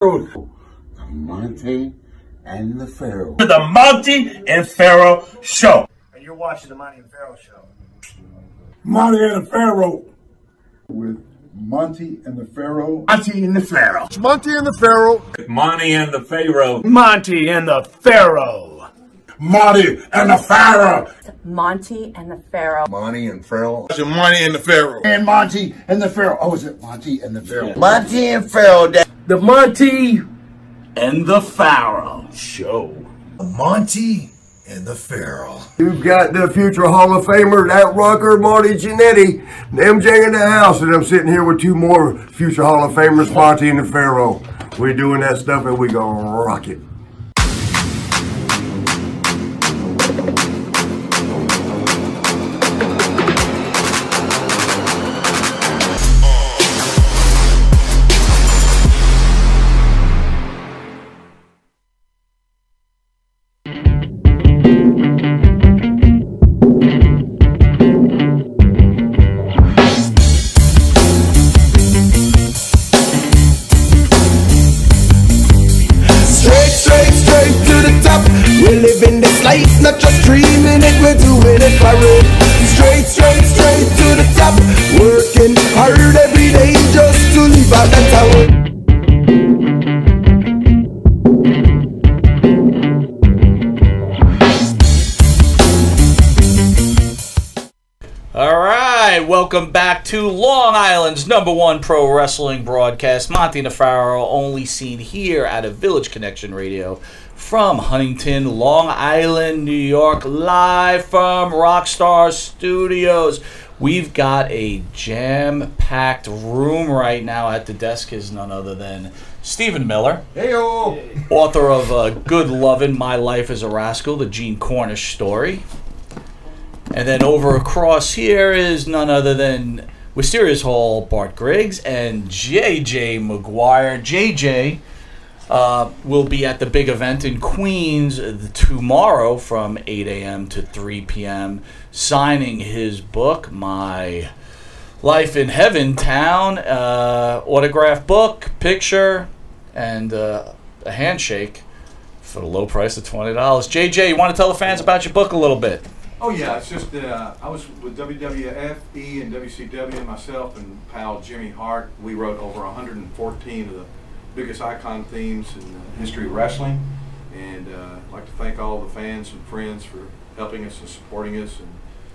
The Monte and the Pharaoh. To the Monte and Pharaoh Show. And you're watching the Monte and Pharaoh Show. Monte and the Pharaoh. With Monte and the Pharaoh. Monte and the Pharaoh. It's Monte and the Pharaoh. Monte and the Pharaoh. Monte and the Pharaoh. Monte and the Pharaoh. Monte and the Pharaoh. Monte and Pharaoh. It's Monte and the Pharaoh. And Monte and the Pharaoh. Oh, is it Monte and the Pharaoh? Monte and Pharaoh. The Monte and the Pharaoh Show. Monte and the Pharaoh. You've got the future Hall of Famer, that rocker, Marty Jannetty, MJ in the house, and I'm sitting here with two more future Hall of Famers, Monte and the Pharaoh. We're doing that stuff and we gonna rock it. We're living this life, not just dreaming it, we're doing it for it. Straight to the top. Working hard every day just to leave out that tower. Alright, welcome back to Long Island's #1 pro wrestling broadcast. Monte the Pharaoh, only seen here at a Village Connection Radio from Huntington, Long Island, New York, live from Rockstar Studios. We've got a jam-packed room right now. At the desk is none other than Stephen Miller, Hey-o. author of Good Lovin', My Life as a Rascal, the Gene Cornish story. And then over across here is none other than Wisteria's Hall, Bart Griggs, and JJ McGuire. JJ will be at the big event in Queens tomorrow from 8 a.m. to 3 p.m. signing his book, My Life in Heaven Town, autographed book, picture, and a handshake for the low price of $20. JJ, you want to tell the fans about your book a little bit? Oh yeah, it's just I was with WWF, E, and WCW, and myself and pal Jimmy Hart. We wrote over 114 of the biggest icon themes in the history of wrestling, and I'd like to thank all the fans and friends for helping us and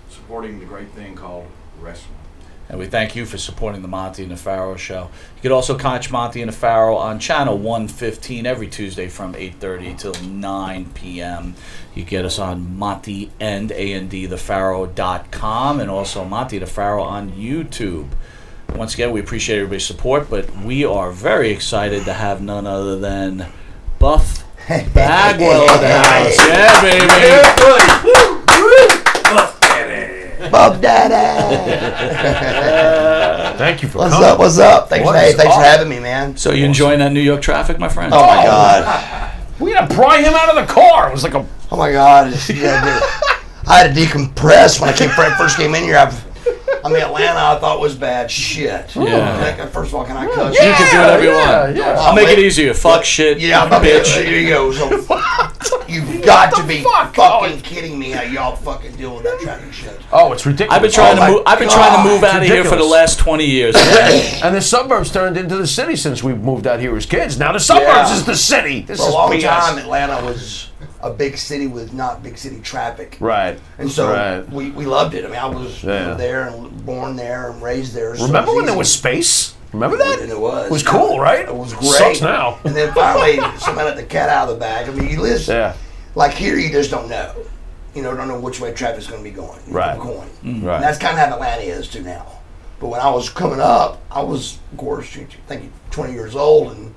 supporting the great thing called wrestling. And we thank you for supporting the Monte and the Pharaoh Show. You can also catch Monte and the Pharaoh on channel 115 every Tuesday from 8:30 till 9 p.m. You get us on Monte and thepharaoh.com and also Monte the Pharaoh on YouTube. Once again, we appreciate everybody's support, but we are very excited to have none other than Buff Bagwell in the house. Yeah, baby. Yeah, buddy. Buff Daddy. Buff Daddy. Thank you for What's coming. up? What's up? Thanks for having me, man. So you enjoying that New York traffic, my friend? Oh my God. We had to pry him out of the car. It was like a... Oh my God. I had to decompress when I first came in here. Atlanta I thought was bad shit. Yeah. First of all, can I cuss? You can do whatever you want. Yeah. I'll make it easier. Fuck shit. Yeah, bitch. There you go. So, you've got to be fucking kidding me how y'all fucking deal with that traffic shit. Oh, it's ridiculous. I've been trying to move out of here for the last 20 years. And the suburbs turned into the city since we moved out here as kids. Now the suburbs is the city. This For a is long BS. time, Atlanta was a big city with not big city traffic. Right. And so Right. we loved it. I mean, I was there and born there and raised there. So Remember when there easy. was space? Remember that? And it was. It was cool, right? It was great. Sucks now. And then finally, somebody let the cat out of the bag. I mean, you listen. Yeah. Like here, you just don't know. You know, don't know which way traffic's going to be going. You Right. flip a coin. Right. And that's kind of how Atlanta is too now. But when I was coming up, I was, of course, I think 20 years old, and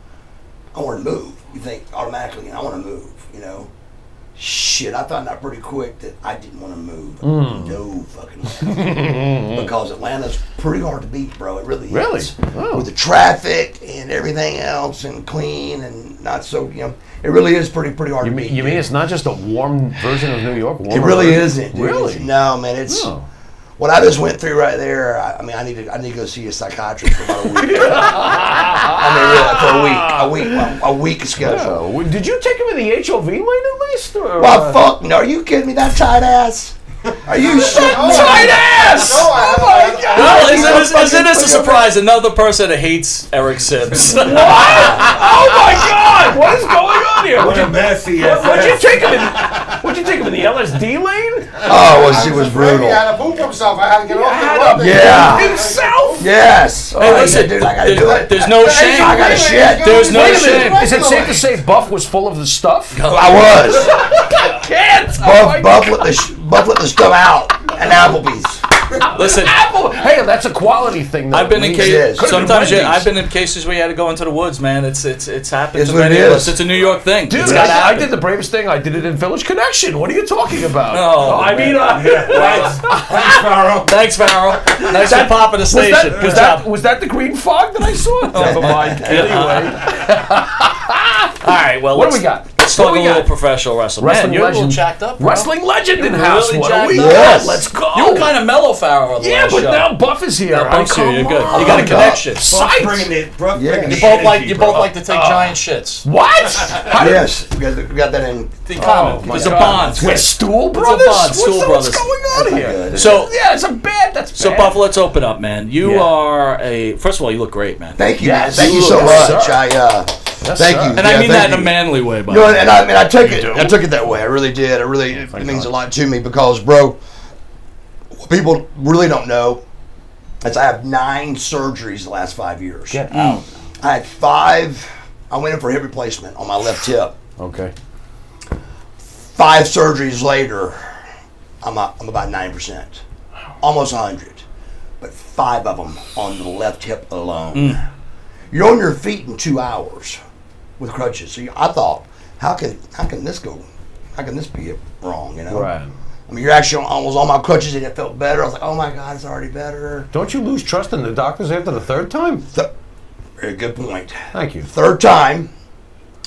I wanted to move. You think automatically, I want to move, you know. Shit, I found out pretty quick that I didn't want to move. No fucking way. Because Atlanta's pretty hard to beat, bro. It really is. Really? Oh. With the traffic and everything else and clean and not so, you know, it really is pretty hard to beat. You mean it's not just a warm version of New York? It really isn't, dude. Really? No, man, it's... Oh. What I just went through right there, I mean, I need to go see a psychiatrist for about a week. I mean, really, for a week schedule. Oh, did you take him in the HOV lane at least? Or, Well, fuck no. Are you kidding me? That tight ass? Are you shit? tight ass! Oh my God. Well, isn't this a surprise? Another person that hates Eric Sims. What? Oh my God! What is going on here? What a mess he is. What'd you take him in? What'd you take him in the LSD lane? Oh, it was brutal. He had to poop himself. I had to get off the Yeah. Himself? Yes. Hey, listen, dude, I gotta do it. there's no shame. I gotta shit. There's no Wait a shame. minute. Is it safe to say Buff was full of the stuff? I was. I can't. Oh my Buff let the stuff out at Applebee's. Listen, Apple. Hey, that's a quality thing. Though. I've been in It is. cases. Sometimes Wendy's. I've been in cases where you had to go into the woods, man. It's happened It's to what many it of is. us. It's a New York thing. Dude, It's gotta I happen. did the bravest thing. I did it in Village Connection. What are you talking about? Oh, I mean, Thanks, Pharaoh. Thanks, Pharaoh. Thanks for popping the station. Good job. was that the green fog that I saw? Never mind. Anyway. All right, well, What do we got? Let's What talk do a we little got? professional wrestling. Wrestling Man, you're a legend. little jacked up, bro. Wrestling legend in You're house. really What jacked do we up. got? Yes. Let's go. You were kind of mellow, Pharaoh. The Yeah, last but show. now Buff is here. Yeah, Buff's here. Come You're good. on. You got a connection. Psych. Yeah. You both like to take giant shits. What? How did- Yes, we got that in. The common. my There's a God. bond. We're Stool It's a Brothers? bond, Stool What's Brothers. going on That's here? not good. So, Yeah, it's a bad. That's so bad. Buff, let's open up, man. You Yeah. are a. First of all, you look great, man. Thank you, Yes, man. Thank you you so look- much. yes, sir. Thank sir. you. And Yeah, I mean thank that in a you. manly way, by No, the way. and I took it. do? I took it that way. I really did. It means a lot to me because, bro, what people really don't know is I have 9 surgeries the last 5 years. Get out. I had 5. I went in for hip replacement on my left hip. Okay. 5 surgeries later, I'm about 9%, almost 100, but 5 of them on the left hip alone. You're on your feet in 2 hours with crutches. So I thought, how can this go? How can this be wrong? You know? Right. I mean, you're actually almost on my crutches and it felt better. I was like, oh my God, it's already better. Don't you lose trust in the doctors after the third time? Very good point. Thank you. 3rd time,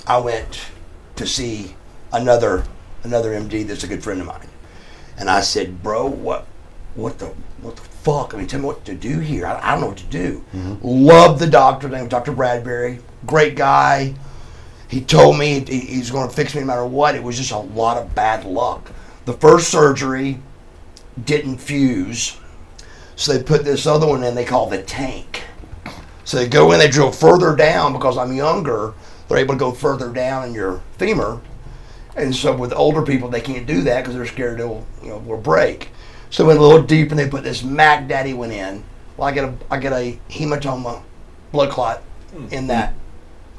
I went to see another MD that's a good friend of mine, and I said, "Bro, what the fuck? I mean, tell me what to do here. I don't know what to do." Love the doctor, named Dr. Bradbury, great guy. He told me he's going to fix me no matter what. It was just a lot of bad luck. The first surgery didn't fuse, so they put this other one in. They call the tank. So they go in, they drill further down because I'm younger. They're able to go further down in your femur. And so with older people, they can't do that because they're scared it'll break. So they went a little deep and they put this Mac Daddy one in. Well, I get a hematoma blood clot in that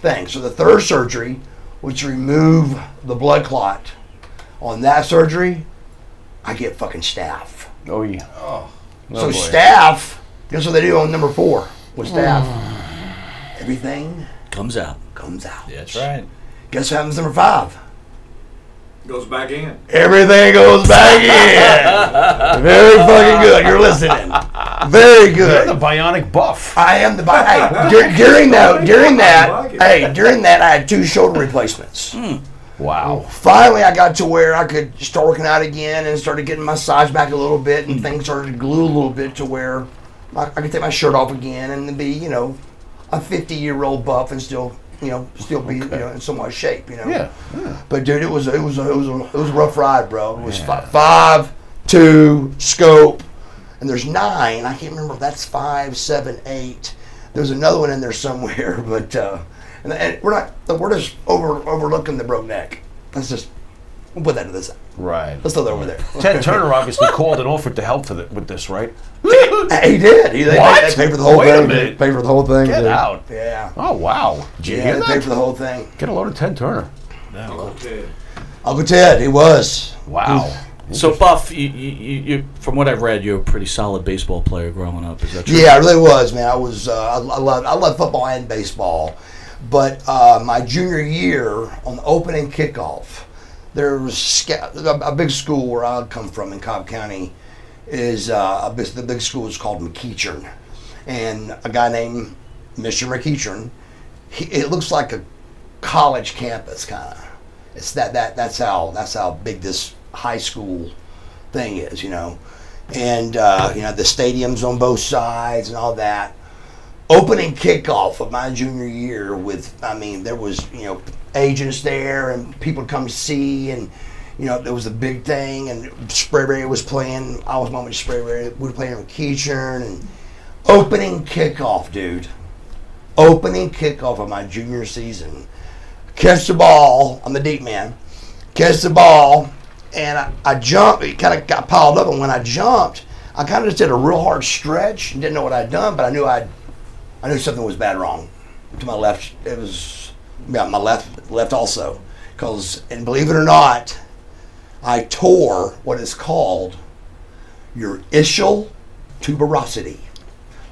thing. So the 3rd surgery was to remove the blood clot. On that surgery, I get fucking staph. Oh yeah. So staph, guess what they do on number 4 with staph? Everything Comes out. comes out. Yeah, that's right. Guess what happens number 5? Goes back in. Everything goes back in. Very fucking good. You're listening. Very You're the good. bionic Buff. I am the hey, during that I had 2 shoulder replacements. Wow. Finally, I got to where I could start working out again and started getting my size back a little bit, and things started to glue a little bit to where I could take my shirt off again and be, a 50-year-old Buff and still be, in somewhat shape, Yeah. But dude, it was a rough ride, bro. It was 5, 2, scope, and there's 9. I can't remember if that's 5, 7, 8. There's another one in there somewhere, but and we're just overlooking the broke neck. We'll put that to the side. Right. Let's throw that over there. Ted Turner obviously called and offered to help with this, right? He did. They paid for the whole Wait a thing. minute. They paid for the whole thing. Get dude. out. Yeah. Oh wow. Did you Yeah, hear they that? paid for the whole thing. Get a load of Ted Turner. Uncle Ted. Uncle Ted, he was. Wow. So Buff, you from what I've read, you're a pretty solid baseball player growing up. Is that true? Yeah, I really was, man. I was. I love football and baseball, but my junior year on the opening kickoff, there was a big school where I come from in Cobb County. The big school is called McEachern, and a guy named Mr. McEachern. It looks like a college campus kind of. It's that's how big this high school thing is, and the stadiums on both sides and all that. Opening kickoff of my junior year there was agents there and people would come to see, and there was a big thing, and Sprayberry was playing. I was with Sprayberry. We were playing with Keychurn, and opening kickoff, dude. Opening kickoff of my junior season. Catch the ball. I'm the deep man. Catch the ball, and I jumped. It kind of got piled up, and when I jumped, I kind of just did a real hard stretch and didn't know what I'd done, but I knew something was bad wrong. To my left, it was my left also, and believe it or not, I tore what is called your ischial tuberosity.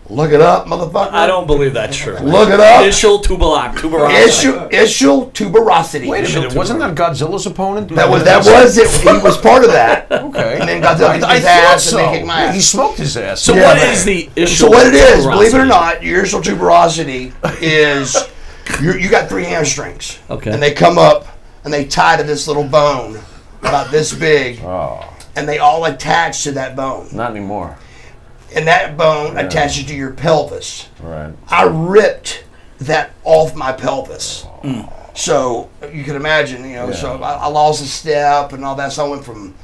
Look it up, motherfucker. I don't believe that's true. Look it up. Ischial tuberosity. Ischial tuberosity. Wait a minute, wasn't that Godzilla's opponent? That was it. He was part of that. Okay. And then Godzilla kicked his ass, and then kicked my ass. He smoked his ass. So what is the ischial So what it is, tuberosity? believe it or not, your ischial tuberosity is you got 3 hamstrings. Okay. And they come up and they tie to this little bone about this big. Oh. And they all attach to that bone. Not anymore. And that bone attaches to your pelvis. Right. I ripped that off my pelvis. So you can imagine, so I lost a step and all that. So I went from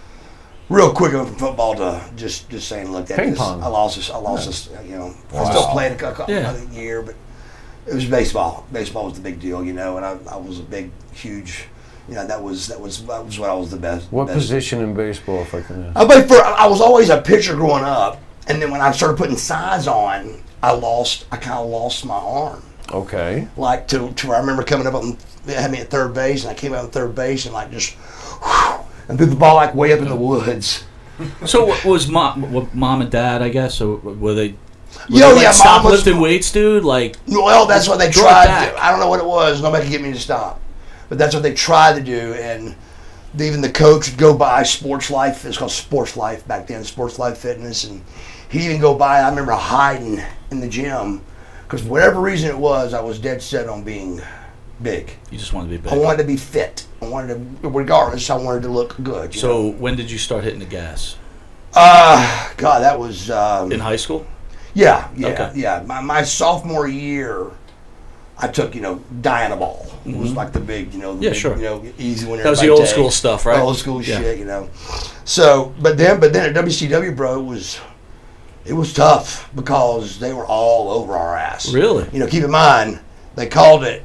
real quick from football to just saying, look, that ping this, pong. I lost this, I still played a year, but it was baseball. Baseball was the big deal, and I was a big, huge. That was what I was the best. What best. position in baseball, if I can ask? I was always a pitcher growing up, and then when I started putting size on, I kind of lost my arm. Okay. Like to where I remember coming up and they had me at third base, and I came out at third base and just and threw the ball way up in the woods. So what was mom and dad, I guess, or were they? Mom Stop was lifting weights, dude. Well, that's what they tried to do. I don't know what it was. Nobody could get me to stop. But that's what they tried to do, and even the coach would go by Sports Life. It's called Sports Life back then, Sports Life Fitness, and he'd even go by. I remember hiding in the gym because whatever reason it was, I was dead set on being big. You just wanted to be big. I wanted to be fit. Regardless, I wanted to look good. So when did you start hitting the gas? God, that was in high school. Yeah. Okay. My sophomore year, I took Dianabol. It was like the big, sure. easy one. That was the old school stuff, right? Old school shit, So, but then at WCW, bro, it was tough because they were all over our ass. Really? Keep in mind, they called it.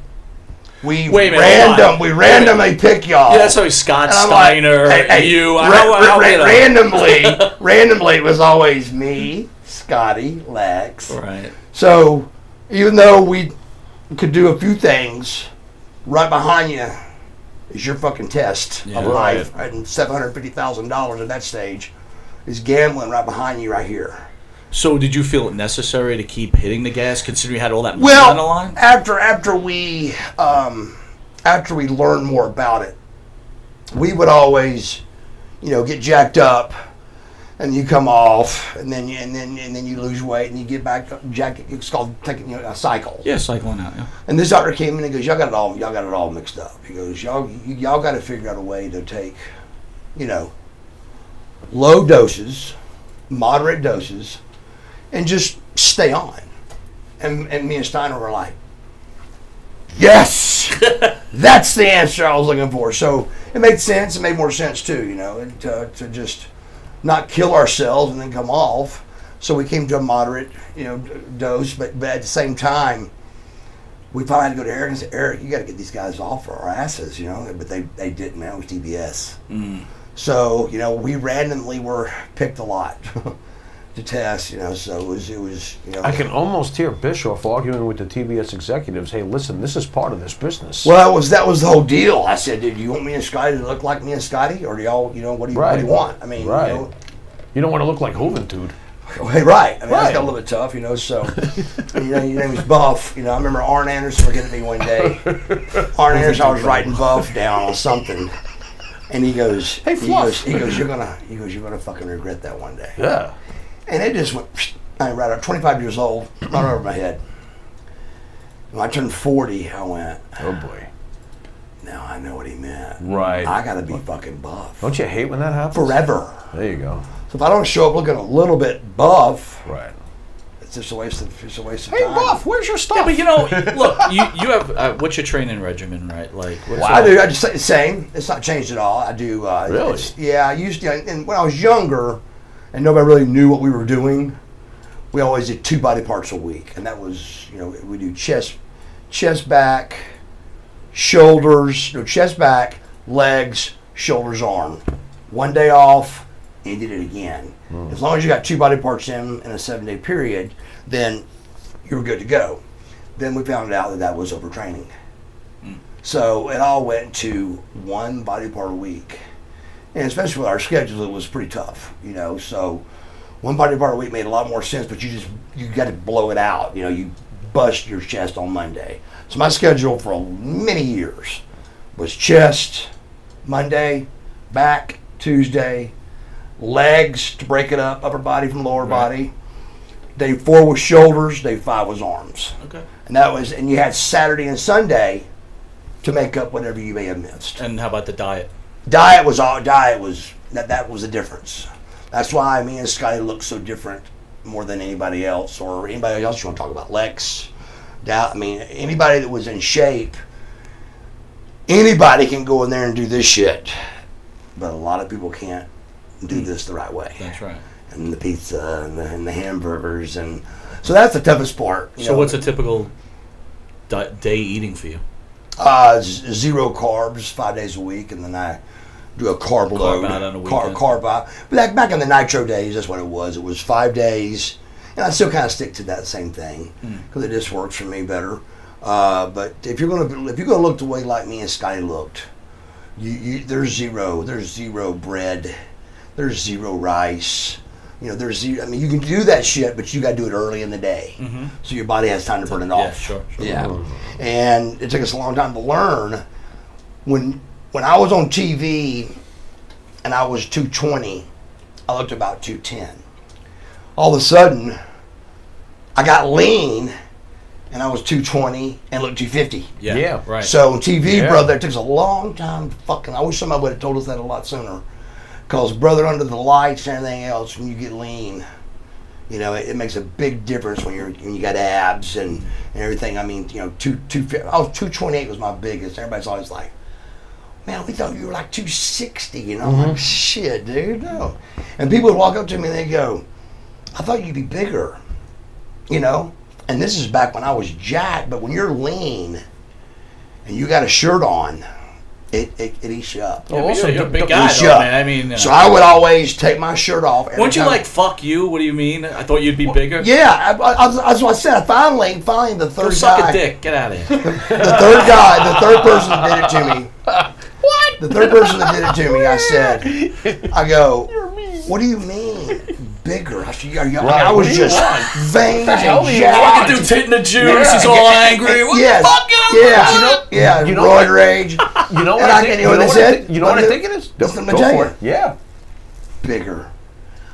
We Wait a minute, randomly pick y'all. Yeah, that's how Scott Steiner, you. Randomly, it was always me, Scotty, Lex. Right. So, even though we could do a few things, right behind you is your fucking test of life, right? And $750,000 at that stage is gambling right behind you right here. So did you feel it necessary to keep hitting the gas, considering you had all that money on the line? After we learned more about it, we would always, get jacked up, and you come off, and then you lose weight, and you get back jacked. It's called taking a cycle. Yeah, cycling out. Yeah. And this doctor came in and goes, y'all got it all mixed up. He goes, y'all got to figure out a way to take, low doses, moderate doses, and just stay on. And me and Steiner were like, yes, that's the answer I was looking for. So it made sense. It made more sense too, to just not kill ourselves and then come off. So we came to a moderate, dose, but at the same time, we finally had to go to Eric and say, Eric, you got to get these guys off our asses, But they didn't, man. It was TBS. So, we randomly were picked a lot to test, So it was. I can almost hear Bischoff arguing with the TBS executives. Hey, listen, this is part of this business. Well, that was the whole deal. I said, "Do you want me and Scotty to look like me and Scotty, or do y'all, what do you want?" I mean, you don't want to look like Juventud. Hey, right. I mean, that's got a little bit tough, So, your name was Buff. I remember Arn Anderson looking at me one day. Arn Anderson, I was writing Buff down on something, and he goes, "Hey, Fluff." He goes, you're gonna fucking regret that one day. Yeah. And it just went right up. 25 years old, right over my head. When I turned 40, I went, oh boy. Now I know what he meant. Right. I got to be fucking buff. Don't you hate when that happens? Forever. There you go. So if I don't show up looking a little bit buff, Right. it's just a waste of Hey, time. Buff, where's your stuff? Yeah, but you know, look, you have what's your training regimen, right? Like, what's I just the same. It's not changed at all. I do. Really? Yeah, I used to. And when I was younger, and nobody really knew what we were doing, we always did 2 body parts a week, and that was, we do chest, back, shoulders, chest, back, legs, shoulders, arm. 1 day off, and you did it again. As long as you got 2 body parts in a 7-day period, then you're good to go. Then we found out that was overtraining. So it all went to 1 body part a week. And especially with our schedule, it was pretty tough, So 1 body part a week made a lot more sense, but you got to blow it out. You bust your chest on Monday. So my schedule for many years was chest Monday, back Tuesday, legs to break it up, upper body from lower body. Day 4 was shoulders, day 5 was arms. Okay. And you had Saturday and Sunday to make up whatever you may have missed. And how about the diet? That was the difference. That's why me and Scotty look so different more than anybody else, or anybody else you want to talk about. Lex, anybody that was in shape, anybody can go in there and do this shit, but a lot of people can't do this the right way. That's right. And the pizza and the hamburgers, and so that's the toughest part. So what's a typical day eating for you? 0 carbs 5 days a week, and then I do a carb load. Out on a weekend. Carb out. But back in the nitro days, that's what it was. It was 5 days, and I still kind of stick to that same thing because it just works for me better. But if you're gonna look the way like me and Scotty looked, there's zero bread, there's 0 rice. There's zero. You can do that shit, but you got to do it early in the day, so your body has time to burn it off. Sure. Yeah, and it took us a long time to learn. When I was on TV, and I was 220, I looked about 210. All of a sudden, I got lean, and I was 220 and looked 250. Yeah, right. So on TV, brother, it took us a long time. I wish somebody would have told us that a lot sooner. Because, brother, under the lights and everything else, when you get lean, it makes a big difference when you got abs and everything. I was 228 was my biggest. Everybody's always like, man, we thought you were like 260. I'm like, shit, dude, no. And people would walk up to me and they go, I thought you'd be bigger, And this is back when I was jacked. But when you're lean and you got a shirt on, it eats you up. Yeah, also, you're a big guy, though, man. So I would always take my shirt off. Weren't you like, fuck you? What do you mean? I thought you'd be bigger. Yeah, that's what I said. Finally, the third guy. Suck a dick. Get out of here. The third person that did it to me. What? The third person that did it to me, I go, what do you mean? Bigger. I was just veins and jacked. Fucking dude's hitting the juice. He's all angry. What the fuck? Roid rage. You know what I think? You know what I think it is? Go for it. Yeah. Bigger.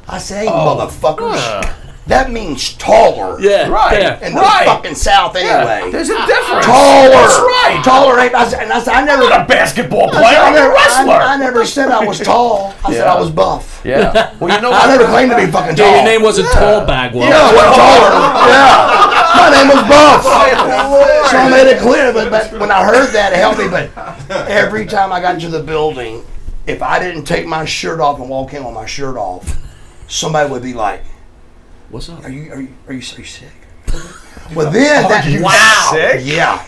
I say, motherfuckers. That means taller. Yeah, right. In the fucking South anyway. There's a difference. Taller. That's right. Taller ain't. I never. I'm not a basketball player. I'm a wrestler. I never said I was tall. I said I was buff. Yeah. Well, you know what? I never claimed to be fucking tall. Your name wasn't Tall Bagwell. Yeah, I wasn't taller. Yeah. My name was Buff. So I made it clear. But when I heard that, it helped me. But every time I got into the building, if I didn't take my shirt off and walk in with my shirt off, somebody would be like, "What's up? Are you sick?" Well, then sick? Yeah.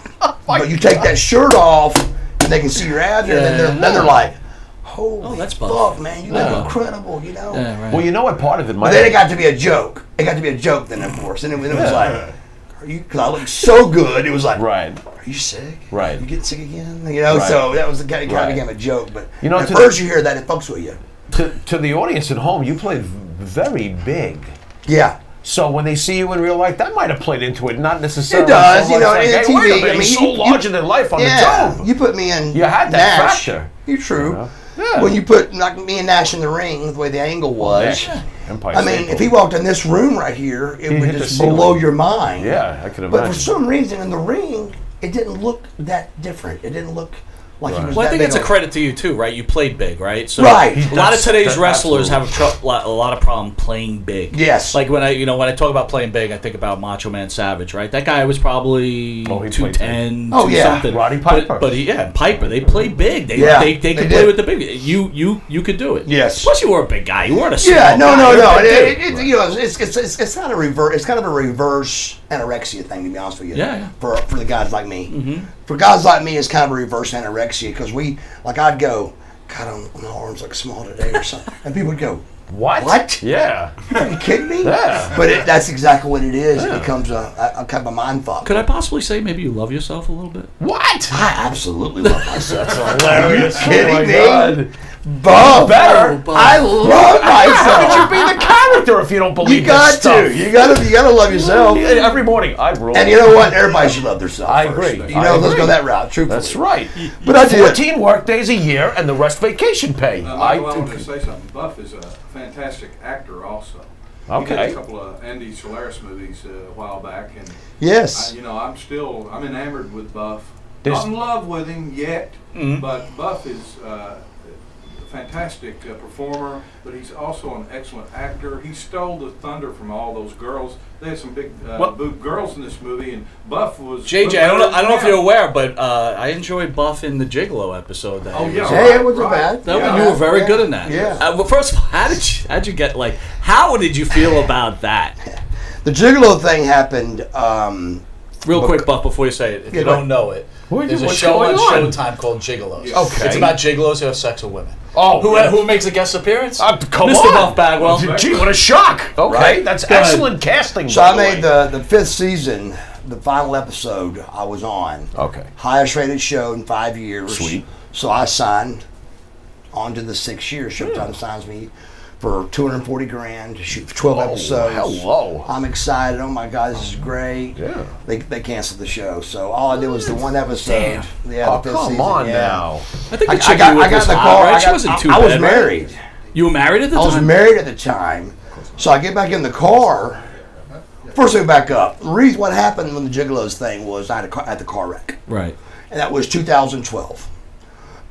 But you take that shirt off, and they can see your abs, and then they're like, "Holy that's fuck, buff. man! You look incredible!" Yeah, right. Well, you know what part of it might. But then it got to be a joke. It got to be a joke then, of course, and it was like, "Are you?" Because I looked so good, it was like, right. Are you sick? Right. You getting sick again? So that was kind of became a joke. But at to first you hear that, it fucks with you. To the audience at home, you played very big. Yeah. So when they see you in real life, that might have played into it, not necessarily. It does, so much in like, TV. Wait a minute, he's so larger than life on the job. You put me in. You had that factor. You're true. You know? Yeah. When you put like me and Nash in the ring, the way the angle was. Empire I mean, if he walked in this room right here, it would just blow your mind. Yeah, I could imagine. But for some reason in the ring, it didn't look that different. It didn't look Like he was Well, I that think big it's a on- credit to you too, right? You played big, right? So Right. a lot of today's That's wrestlers absolutely. have a lot of problem playing big. Yes. Like when I talk about playing big, I think about Macho Man Savage, right? That guy was probably Oh, he played 210, big. Oh, yeah. something. Roddy Piper. But Piper. They played big. They Yeah, they they could did. play with the big. You could do it. Yes. Plus, you were a big guy. You weren't a small Yeah, no. guy. You were a big dude. You know, it's not a reverse. It's kind of a reverse anorexia thing, to be honest with you. Yeah. For the guys like me, for guys like me, it's kind of a reverse anorexia because I'd go, God, my arms look small today or something, and people would go, What? Yeah. Are you kidding me? Yeah. But that's exactly what it is. It becomes a kind of a mind fuck. Could I possibly say maybe you love yourself a little bit? What? I absolutely love myself. Hilarious. Kidding me? God. Buff. Better. I love How could you myself. be the character if you don't believe You got this stuff? to. You gotta love yourself. Every morning I roll. And you know what? Everybody should love themselves. I first. agree. You know, I let's agree. go that route. Truthfully. That's right. But I did. 14 work days a year and the rest vacation pay. Michael, I wanted to say something. Buff is a fantastic actor also. He Okay. did a couple of Andy Solaris movies a while back, and Yes. I'm enamored with Buff. There's- Not in love with him yet, Mhm. but Buff is a fantastic performer, but he's also an excellent actor. He stole the thunder from all those girls. They had some big boob girls in this movie, and Buff was. JJ, I don't know if you're aware, but I enjoyed Buff in the Gigolo episode. That Oh, he yeah. was Hey, in. it wasn't bad. That Yeah. one, you were very Yeah. good in that. Yeah. Well, first of all, how'd you get how did you feel about that? The Gigolo thing happened. Real quick, Buff, before you say it, if Yeah, you go don't know it, there's a what's show going on on? Showtime called Gigolos. Okay. It's about gigolos who have sex with women. Oh, Who makes a guest appearance? come Mr. on. Buff Bagwell. Gee, what a shock. Okay, Right? that's Go ahead. excellent casting. So by I the made way. the fifth season, the final episode I was on. Okay. Highest rated show in 5 years. Sweet. So I signed on to the 6 years. Showtime signs me for $240,000 to shoot 12 episodes. hello. I'm excited. Oh my God, this is great. Yeah. They canceled the show. So all I did was the one episode. Damn. Yeah, Oh, the fifth come season, on yeah. now. I think the I chick got you were in was the hot, car. right? She wasn't too I bad. was right? married. You were married at the I was time? married at the time. So I get back in the car. First, let me back up. The reason what happened when the Gigolos thing was I had the car wreck. Right. And that was 2012.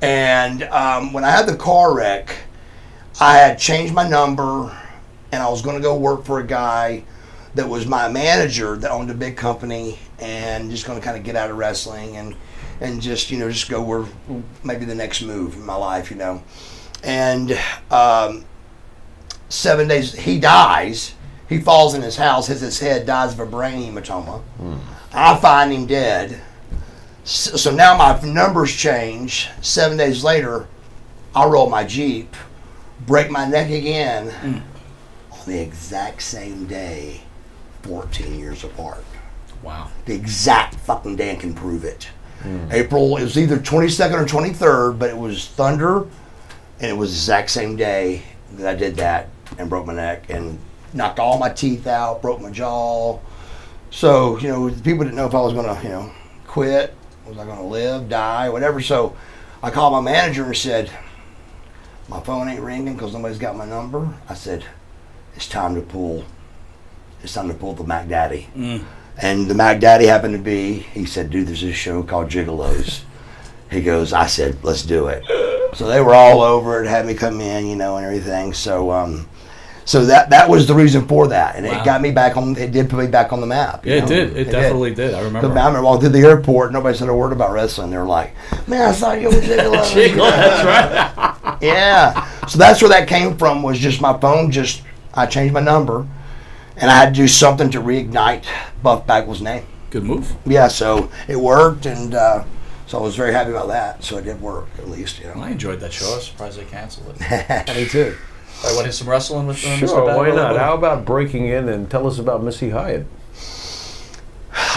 And when I had the car wreck, I had changed my number, and I was going to go work for a guy that was my manager that owned a big company, and just going to kind of get out of wrestling and just just go where maybe the next move in my life, And 7 days, he dies. He falls in his house, hits his head, dies of a brain hematoma. I find him dead. So now my numbers change. 7 days later, I roll my Jeep, break my neck again on the exact same day, 14 years apart. Wow. The exact fucking day, I can prove it. April, it was either 22nd or 23rd, but it was Thunder, and it was the exact same day that I did that and broke my neck and knocked all my teeth out, broke my jaw. So, people didn't know if I was going to, quit. Was I going to live, die, whatever. So I called my manager and said, my phone ain't ringing because nobody's got my number. I said, it's time to pull the Mac Daddy. And the Mac Daddy happened to be, he said, dude, there's this show called Gigolos. I said, let's do it. So they were all over it, had me come in, and everything. So so that was the reason for that. And it got me back on, it did put me back on the map. Yeah, it did. It definitely did. I remember. I remember walking through the airport, nobody said a word about wrestling. They were like, man, I thought you were Gigolos. That's right. Yeah. So that's where that came from, was just my phone, I changed my number. And I had to do something to reignite Buff Bagwell's name. Good move. Yeah, so it worked, and so I was very happy about that. So it did work, at least, I enjoyed that show. I was surprised they canceled it. Me too. I want to hit some wrestling with Mr. Sure, why Bagwell? not? How about breaking in and tell us about Missy Hyatt?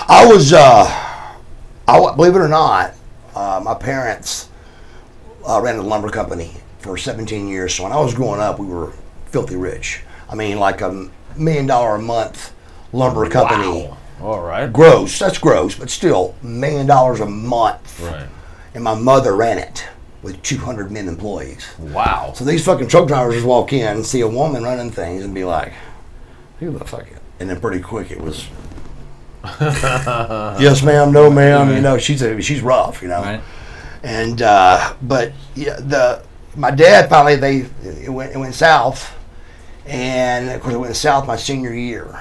I was, believe it or not, my parents ran a lumber company for 17 years. So when I was growing up, we were filthy rich. I mean, like $1 million a month lumber company. Wow. All right. Gross. That's gross, but still $1 million a month. Right. And my mother ran it with 200 men employees. Wow. So these fucking truck drivers just walk in, see a woman running things, and be like, "Who the fuck?" And then pretty quick it was, "Yes, ma'am. No, ma'am." She's rough. Right. And but yeah, my dad finally it went south, and of course it went south my senior year.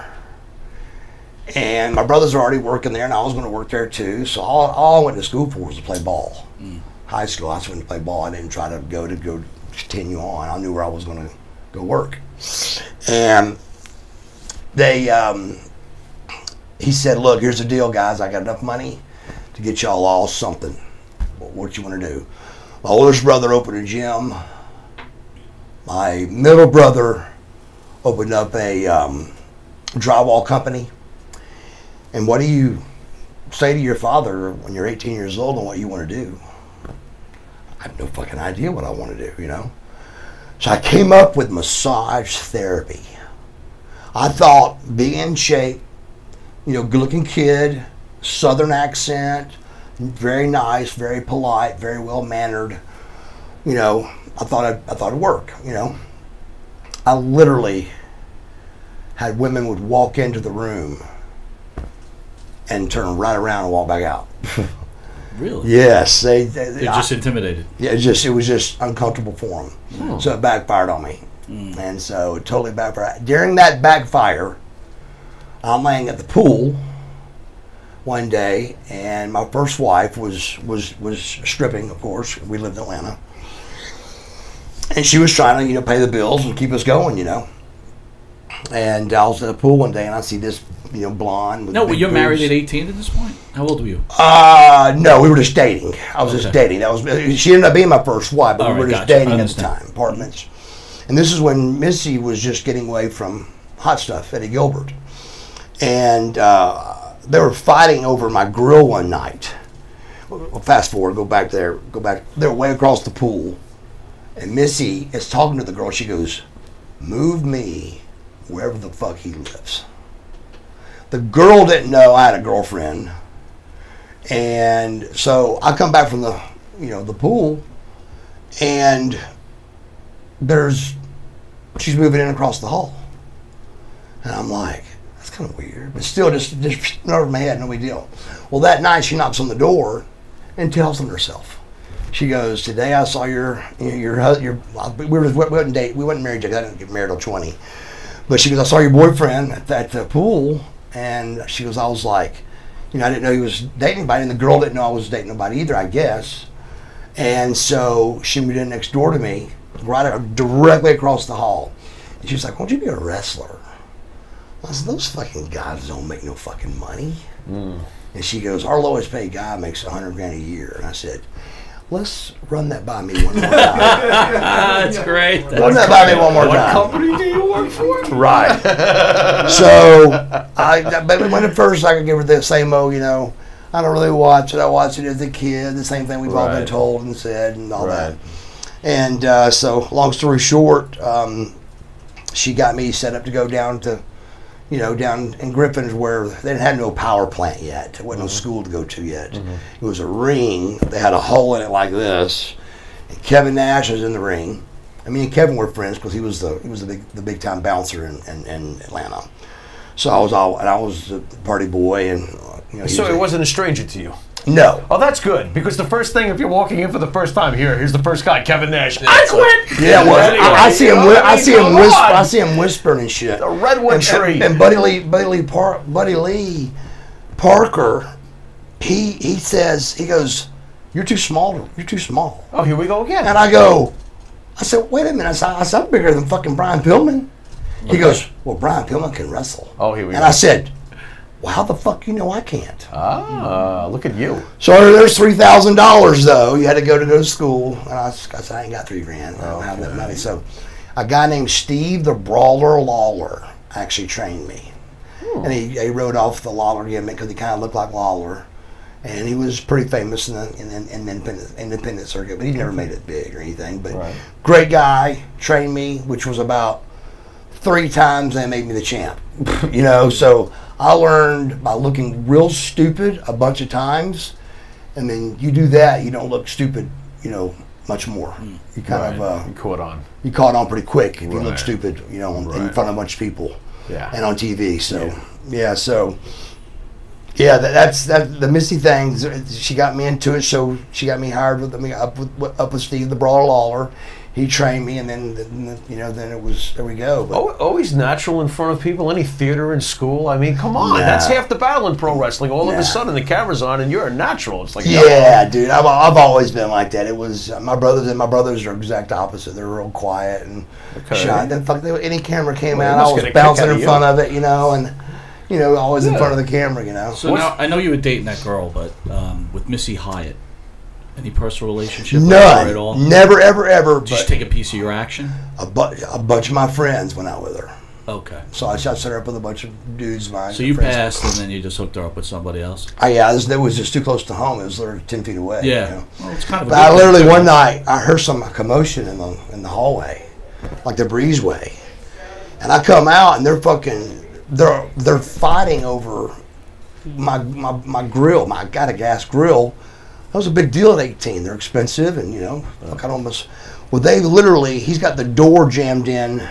And my brothers were already working there, and I was going to work there too. So all I went to school for was to play ball. High school, I just went to play ball. I didn't try to go continue on. I knew where I was going to go work. And he said, "Look, here's the deal, guys. I got enough money to get y'all all something. What you want to do?" My oldest brother opened a gym. My middle brother opened up a drywall company. And what do you say to your father when you're 18 years old and what you want to do? I have no fucking idea what I want to do, you know? So I came up with massage therapy. I thought being in shape, you know, good looking kid, southern accent, very nice, very polite, very well mannered, you know, I thought it'd work, you know? I literally had women would walk into the room and turn right around and walk back out. Really? Yes, They're just intimidated. Yeah, it was just uncomfortable for them. So it backfired on me, and so it totally backfired. During that backfire, I'm laying at the pool one day, and my first wife was stripping. Of course, we lived in Atlanta, and she was trying to pay the bills and keep us going, you know. And I was at the pool one day, and I see this, blonde. With No, big were you married boobs. at 18 at this point? How old were you? No, we were just dating. I was just dating. She ended up being my first wife, but we were just dating at the time, apartments. And this is when Missy was just getting away from Hot Stuff, Eddie Gilbert. And they were fighting over my grill one night. Well, fast forward, go back. They're way across the pool. And Missy is talking to the girl. She goes, "Move me wherever the fuck he lives." The girl didn't know I had a girlfriend. And so I come back from the pool, and she's moving in across the hall. And I'm like, that's kind of weird, but still just over my head, no big deal. Well, that night she knocks on the door and tells them herself. She goes, "Today I saw your husband. We wasn't married yet. I didn't get married till 20. But she goes, I saw your boyfriend at the pool." And she goes, I was like, I didn't know he was dating anybody, and the girl didn't know I was dating nobody either, I guess. And so she moved in next door to me, directly across the hall. And she was like, "Won't you be a wrestler?" I said, "Those fucking guys don't make no fucking money." And she goes, "Our lowest paid guy makes $100 grand a year." And I said, "Let's run that by me one more time." That's great. Run that by me one more time. What company do you work for? Right. So, but when at first I could give her the same old, I don't really watch it. I watched it as a kid, the same thing we've all been told and said and all that. And so, long story short, she got me set up to go down to, down in Griffin's where they didn't have no power plant yet. There wasn't no school to go to yet. It was a ring. They had a hole in it like this. And Kevin Nash was in the ring. I mean, Kevin were friends because he was the big time bouncer in Atlanta. So I was a party boy, and So it wasn't a stranger to you. No. Oh, that's good, because the first thing, if you're walking in for the first time, here's the first guy, Kevin Nash. I quit. Yeah, well, anyway, I see him whispering and shit. The redwood tree. And Buddy Lee Parker, he says, he goes, "You're too small. You're too small." Oh, here we go again. And I said, "Wait a minute." I said, "I'm bigger than fucking Brian Pillman." He goes, "Well, Brian Pillman can wrestle." Oh, here we go. And I said, "Well, how the fuck I can't?" Look at you. So there's $3,000 though. You had to go to school, and I said, "I ain't got $3 grand. I don't have that money." So a guy named Steve the Brawler Lawler actually trained me, and he wrote off the Lawler gimmick because he kind of looked like Lawler, and he was pretty famous in the independent circuit, but he never made it big or anything. But great guy, trained me, which was about 3 times they made me the champ. So I learned by looking real stupid a bunch of times, and then you do that, you don't look stupid, much more. You kind of you caught on. You caught on pretty quick if you look stupid, in front of a bunch of people, and on TV. So so Yeah, that's the Missy thing. She got me into it, so she got me hired with up with Steve the Brawler Lawler. He trained me, and then then it was there we go. But, always natural in front of people. Any theater in school. I mean, come on, that's half the battle in pro wrestling. All of a sudden, the camera's on, and you're a natural. It's like dude, I've always been like that. It was my brothers are exact opposite. They're real quiet and shy. Then any camera came out, I was bouncing in front of it, and always in front of the camera, So now I know you were dating that girl, but with Missy Hyatt. Any personal relationship with None. her at all? Never, ever. Did she take a piece of your action? A bunch of my friends went out with her. Okay. So I set her up with a bunch of dudes. So you passed, and then you just hooked her up with somebody else? That was just too close to home. It was literally 10 feet away. Yeah. Well, it's kind of. But I literally one night I heard some commotion in the hallway, like the breezeway, and I come out and they're fighting over my grill. I got a gas grill. That was a big deal at 18. They're expensive, and they literally, he's got the door jammed in.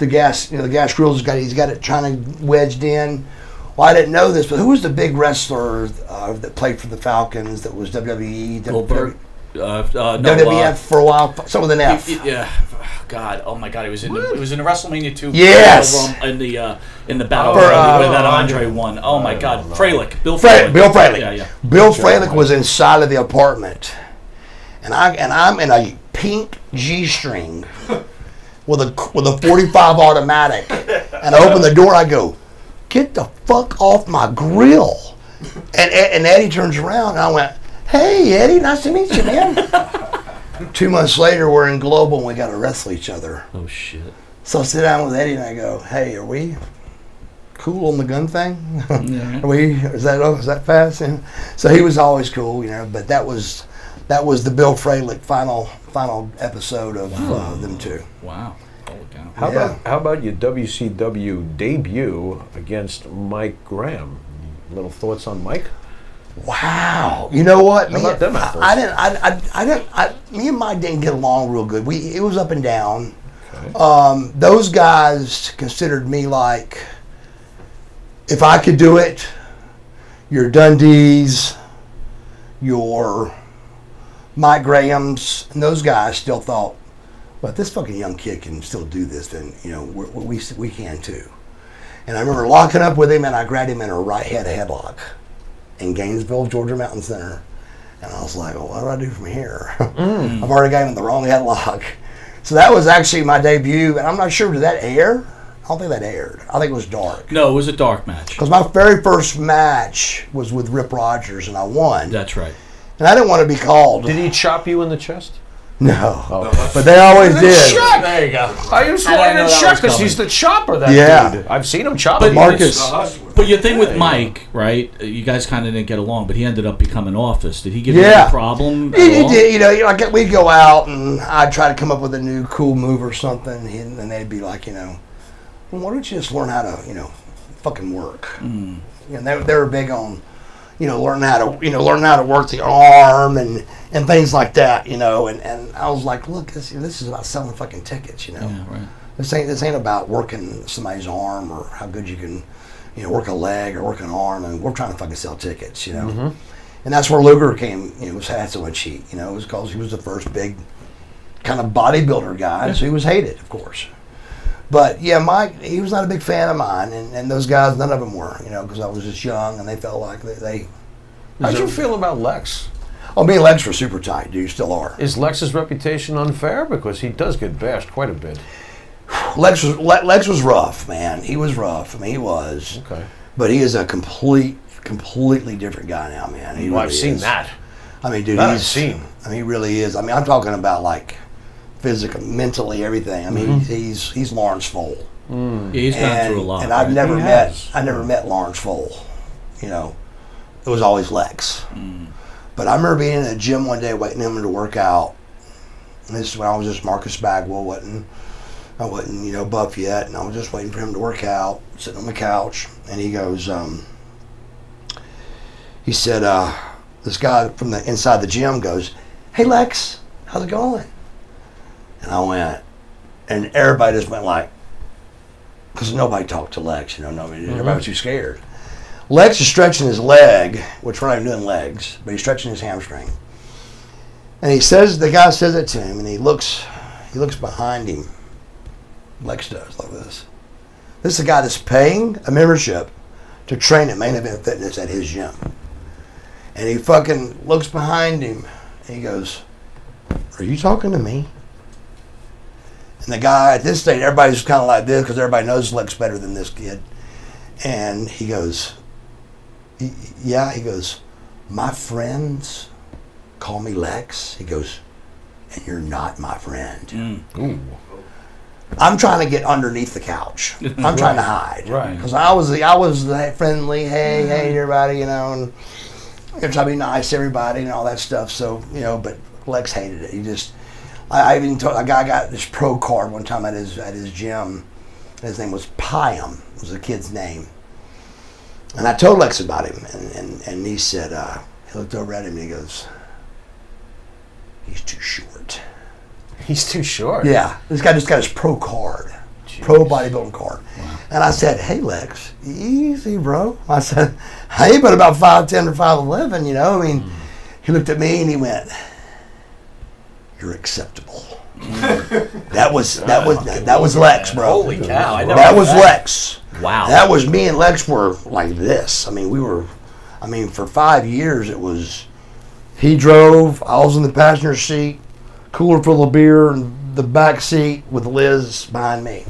The gas grill's he's got it trying to wedged in. Well, I didn't know this, but who was the big wrestler that played for the Falcons? That was WWE, Goldberg, WWF for a while. Some with an F. Yeah. God, oh my God, it was in the WrestleMania 2. Yes. In the battle where that Andre won. Oh my God, Fralick, Bill Fralick. Bill Fralick. Yeah. Bill Fralick was inside of the apartment, and I'm in a pink G-string with a 45 automatic, and I open the door. I go, "Get the fuck off my grill!" And Eddie turns around, and I went, "Hey Eddie, nice to meet you, man." 2 months later, we're in Global and we got to wrestle each other. Oh shit! So I sit down with Eddie and I go, "Hey, are we cool on the gun thing? Yeah. Is that fast?" And so he was always cool, But that was the Bill Fralick final episode of them two. Wow. How about your WCW debut against Mike Graham? Little thoughts on Mike? Wow, you know what? How about them apples? Me and Mike didn't get along real good. It was up and down. Okay. Those guys considered me like, if I could do it, your Dundees, your Mike Grahams, and those guys still thought, well, if this fucking young kid can still do this, then we can too. And I remember locking up with him, and I grabbed him in a right headlock in Gainesville, Georgia Mountain Center. And I was like, well, what do I do from here? I've already got him in the wrong headlock. So that was actually my debut, and I'm not sure, did that air? I don't think that aired. I think it was dark. No, it was a dark match. Because my very first match was with Rip Rogers, and I won. That's right. And I didn't want to be called. Did he chop you in the chest? No. But they always did. Chuck. There you go. I used to want to Chuck because he's the chopper, that dude. I've seen him chop. But Marcus. But your thing with Mike, right? You guys kind of didn't get along, but he ended up becoming Office. Did he give you any problem? He did. Like we'd go out and I'd try to come up with a new cool move or something, and they'd be like, well, why don't you just learn how to, fucking work? And they were big on, learning how to work the arm and things like that, and I was like, look, this is about selling fucking tickets, Yeah, right. This ain't about working somebody's arm or how good you can, work a leg or work an arm, and we're trying to fucking sell tickets, And that's where Luger came, had so much heat, it was because he was the first big kind of bodybuilder guy, so he was hated, of course. But yeah, Mike, he was not a big fan of mine, and those guys, none of them were, because I was just young, and they felt like they How'd you feel about Lex? Oh, me and Lex were super tight, dude. Still are. Is Lex's reputation unfair? Because he does get bashed quite a bit. Lex was rough, man. He was rough. I mean, he was. Okay. But he is a completely different guy now, man. He really I've seen is. that. I mean, dude, he really is. I mean, I'm talking about like physically, mentally, everything. I mean, he's Lawrence Fole. Yeah, he's gone through a lot. And I've never met Lawrence Fole. It was always Lex. But I remember being in a gym one day waiting for him to work out. And this is when I was just Marcus Bagwell, I wasn't buff yet, and I was just waiting for him to work out, sitting on the couch, and he goes, he said, this guy from the inside the gym goes, "Hey Lex, how's it going?" And I went, and everybody just went like, because nobody talked to Lex, everybody was too scared. Lex is stretching his leg, which we're not even doing legs, but he's stretching his hamstring. And he says, the guy says it to him, and he looks behind him. Lex does, like this. This is a guy that's paying a membership to train at Main Event Fitness at his gym. And he fucking looks behind him, and he goes, "Are you talking to me?" And the guy, at this stage, everybody's kind of like this, because everybody knows Lex better than this kid. And he goes, "Yeah." He goes, "My friends call me Lex." He goes, "And you're not my friend." Ooh. I'm trying to get underneath the couch. I'm trying to hide. Right. Because I was the friendly, hey, everybody, and trying to be nice to everybody and all that stuff. So, but Lex hated it. He just, I even told a guy got this pro card one time at his gym. His name was Pyam, was the kid's name. And I told Lex about him, and he said, he looked over at him and he goes, "He's too short." He's too short. Yeah, this guy just got his pro card, pro bodybuilding card. Wow. And I said, "Hey, Lex, easy, bro." I said, "I ain't but about 5'10" or 5'11", He looked at me and he went, "You're acceptable." That was Lex, bro. Holy cow! I never That heard was Lex. Wow. That was me and Lex were like this. For 5 years it was, he drove, I was in the passenger seat, cooler full of beer in the back seat with Liz behind me.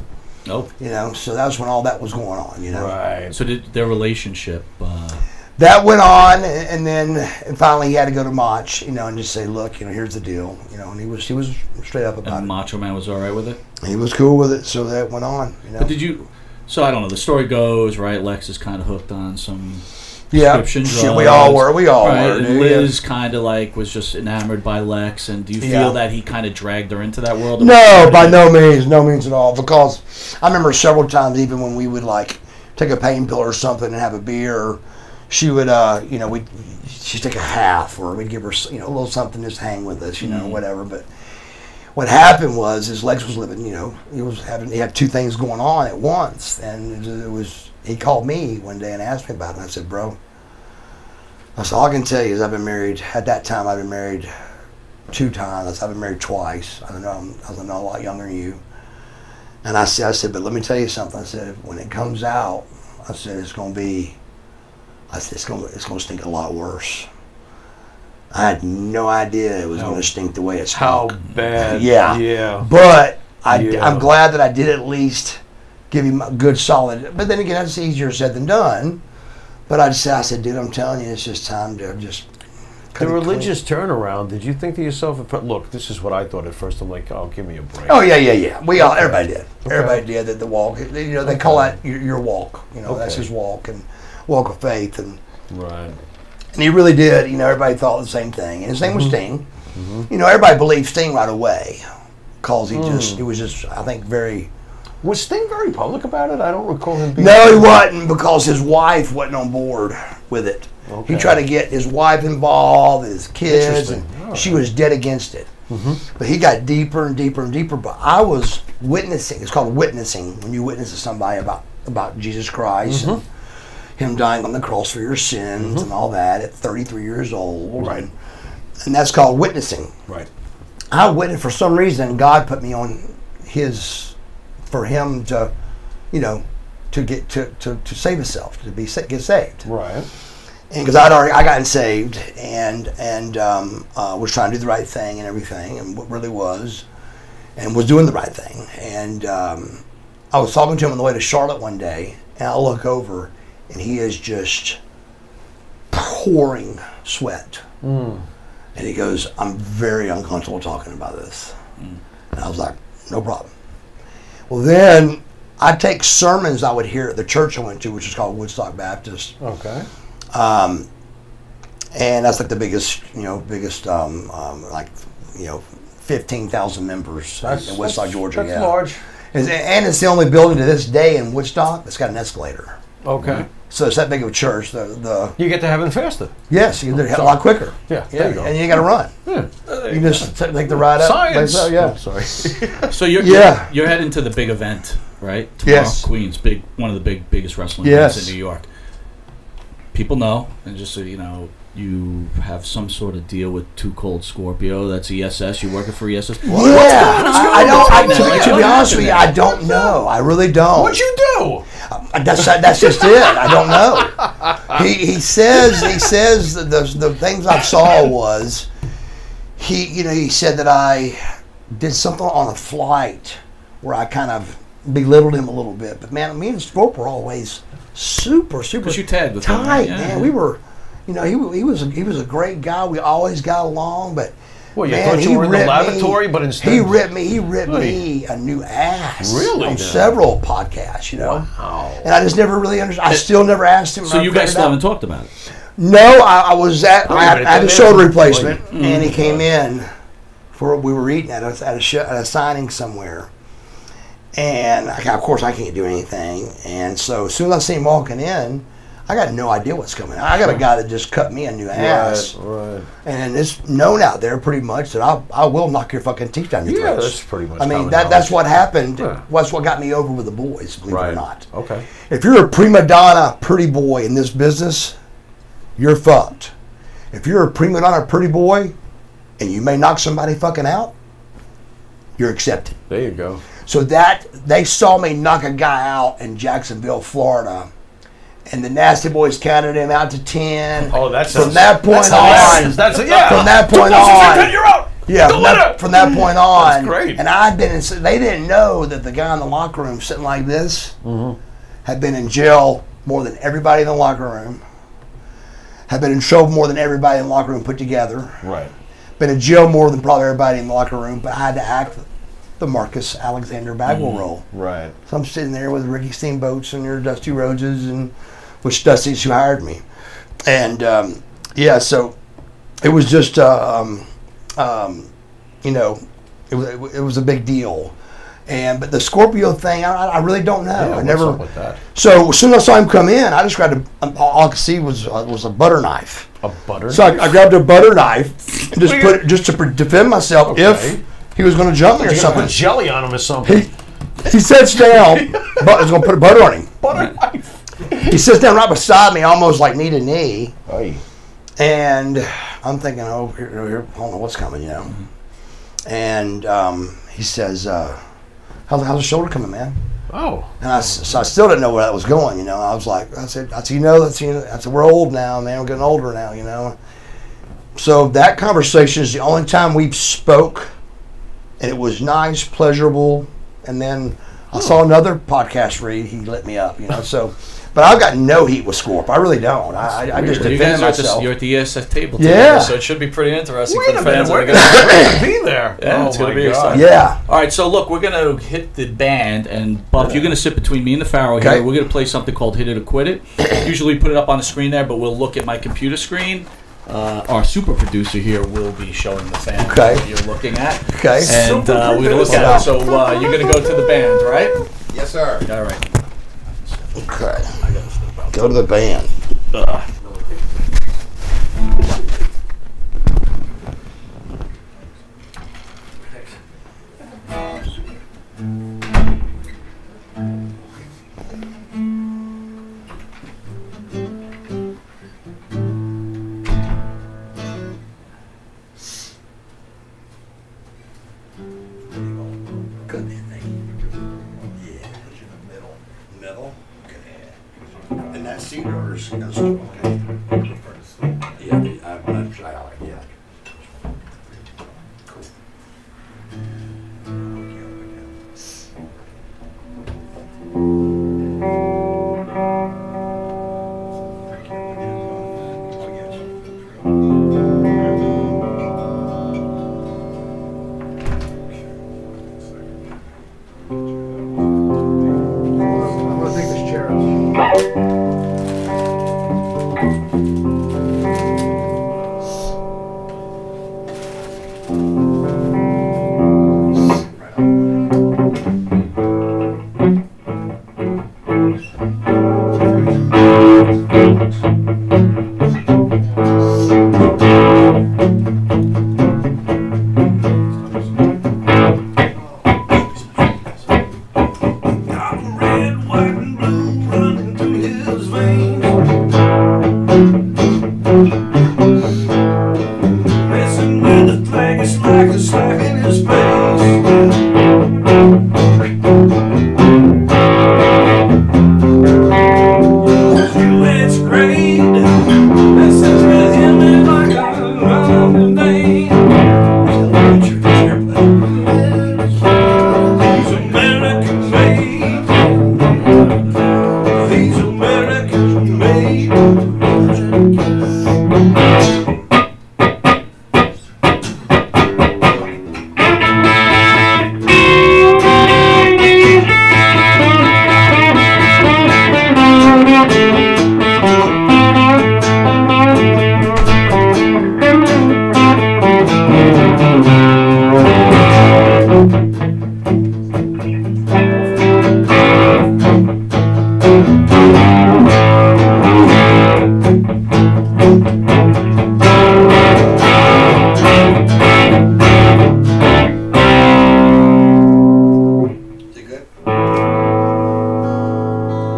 Nope. So that was when all that was going on, Right. So did their relationship... That went on, and then finally he had to go to Mach, and just say, "Look, here's the deal," and he was straight up about and it. Macho Man was all right with it? And he was cool with it, so that went on, But did you... So I don't know, the story goes, right, Lex is kind of hooked on some... Yeah, prescription shit, drugs. we all were, Right, dude. and Liz kind of was just enamored by Lex, and do you feel that he kind of dragged her into that world? No, by no means at all. Because I remember several times, even when we would take a pain pill or something and have a beer, she would, she'd take a half, or we'd give her, a little something just hang with us, whatever. But what happened was Lex was living, he had two things going on at once, and it was. He called me one day and asked me about it, and I said, "Bro," I said, "all I can tell you is I've been married, at that time I've been married 2 times. I've been married twice. I was a lot younger than you." And I said, "But let me tell you something." I said, "When it comes out," I said, it's going to stink a lot worse." I had no idea it was going to stink the way it stunk. How bad? Yeah. But I'm glad that I did at least give him a good solid. But then again, that's easier said than done. But I said, "Dude, I'm telling you, it's just time to just cut The it religious turnaround, did you think to yourself, look, this is what I thought at first. I'm like, oh, give me a break. Oh, yeah. Everybody did. Okay. Everybody did that. The walk, they call that your walk. That's his walk, and walk of faith. Right. And he really did. Everybody thought the same thing. And his name was Sting. Everybody believed Sting right away, because he was just, I think, very... Was Sting very public about it? I don't recall him being... No, he wasn't, because his wife wasn't on board with it. Okay. He tried to get his wife involved, his kids, and she was dead against it. But he got deeper and deeper and deeper. But I was witnessing. It's called witnessing, when you witness to somebody about Jesus Christ and him dying on the cross for your sins and all that at 33 years old. Right. And that's called witnessing. Right. I witnessed, for some reason, God put me on for him to, to save himself, to get saved. Right. And because I gotten saved and was trying to do the right thing and everything, and what really was, and was doing the right thing. And I was talking to him on the way to Charlotte one day, and I look over, and he is just pouring sweat. And he goes, "I'm very uncomfortable talking about this." And I was like, "No problem." Well, then I take sermons I would hear at the church I went to, which is called Woodstock Baptist. Okay. And that's like the biggest, 15,000 members in Woodstock, Georgia. That's large. And it's the only building to this day in Woodstock that's got an escalator. Okay. So it's that big of a church. You get to heaven faster. Yes, you can do it a lot quicker. Yeah, there you go. And you got to run. Yeah. You just take the ride up. Science. Yeah. Oh, sorry. So you're heading to the big event, right? Tomorrow, Yes. Queens, one of the biggest wrestling events in New York. people know, and just so you know, you have some sort of deal with Too Cold Scorpio. That's ESS. You're working for ESS. Yeah, I don't. To be honest with you, I don't know. I really don't. What'd you do? That's just it. I don't know. He says that the things I saw was he said that I did something on a flight where I kind of belittled him a little bit. But man, me and Scorp were always super Because you tagged with him, tight, yeah. man. We were, he was a great guy. We always got along, but. Well, you man, thought you were in the lavatory, but instead he ripped me a new ass. Really? On several podcasts, you know. Wow. And I just never really understood. I still never asked him. So you guys still haven't talked about it? No, I had a shoulder replacement, and he came in we were eating at a signing somewhere, and of course I can't do anything. And so as soon as I see him walking in, I got no idea what's coming. I got a guy that just cut me a new ass. Right. And it's known out there pretty much that I will knock your fucking teeth down your throat. Yeah, that's pretty much. I mean, that's what happened. That's what got me over with the boys, believe it or not. Okay. If you're a prima donna pretty boy in this business, you're fucked. If you're a prima donna pretty boy and you may knock somebody fucking out, you're accepted. There you go. So they saw me knock a guy out in Jacksonville, Florida. And the Nasty Boys counted him out to 10. Oh, that's from that point on. From that point on. You're out. Yeah, from that point on. That's great. And they didn't know that the guy in the locker room sitting like this had been in jail more than everybody in the locker room. Had been in trouble more than everybody in the locker room put together. Right. Been in jail more than probably everybody in the locker room, but I had to act the Marcus Alexander Bagwell role. Right. So I'm sitting there with Ricky Steamboats and your Dusty Rhodeses, and which Dusty's who hired me. And so it was just it was a big deal. But the Scorpio thing, I really don't know. Yeah, I never. what's up with that? So as soon as I saw him come in, I just grabbed all I could see was a butter knife. A butter So knife? I grabbed a butter knife and just to defend myself if he was going to jump me or You're gonna something. put jelly on him or something. He sits down, but is going to put butter on him. Butter knife. He sits down right beside me, almost like knee to knee. Oy. And I'm thinking, here, I don't know what's coming, you know. And he says, how's the shoulder coming, man? Oh. And I still didn't know where that was going, you know. I said, we're old now, man. We're getting older now, you know. So that conversation is the only time we spoke, and it was nice, pleasurable. And then I saw another podcast read. He lit me up, you know. So, but I've got no heat with Scorp. I really don't. I just defend myself. You're at the ESS table Yeah. together, so it should be pretty interesting Wait for a the fans. minute, we're gonna be there. Yeah, Oh it's gonna my be God. exciting. Yeah. All right, so look, we're gonna hit the band, and Buff, you're gonna sit between me and the Pharaoh here. Okay. We're gonna play something called Hit It or Quit It. Usually put it up on the screen there, but we'll look at my computer screen. Our super producer here will be showing the fans what you're looking at. Okay. And we're gonna look at it. So you're gonna go to the band, right? Yes, sir. All right. Okay. Go to the band. I'm gonna take this chair out. in his face. It's great. This is with him is like a Roman name. He's American made. He's American made.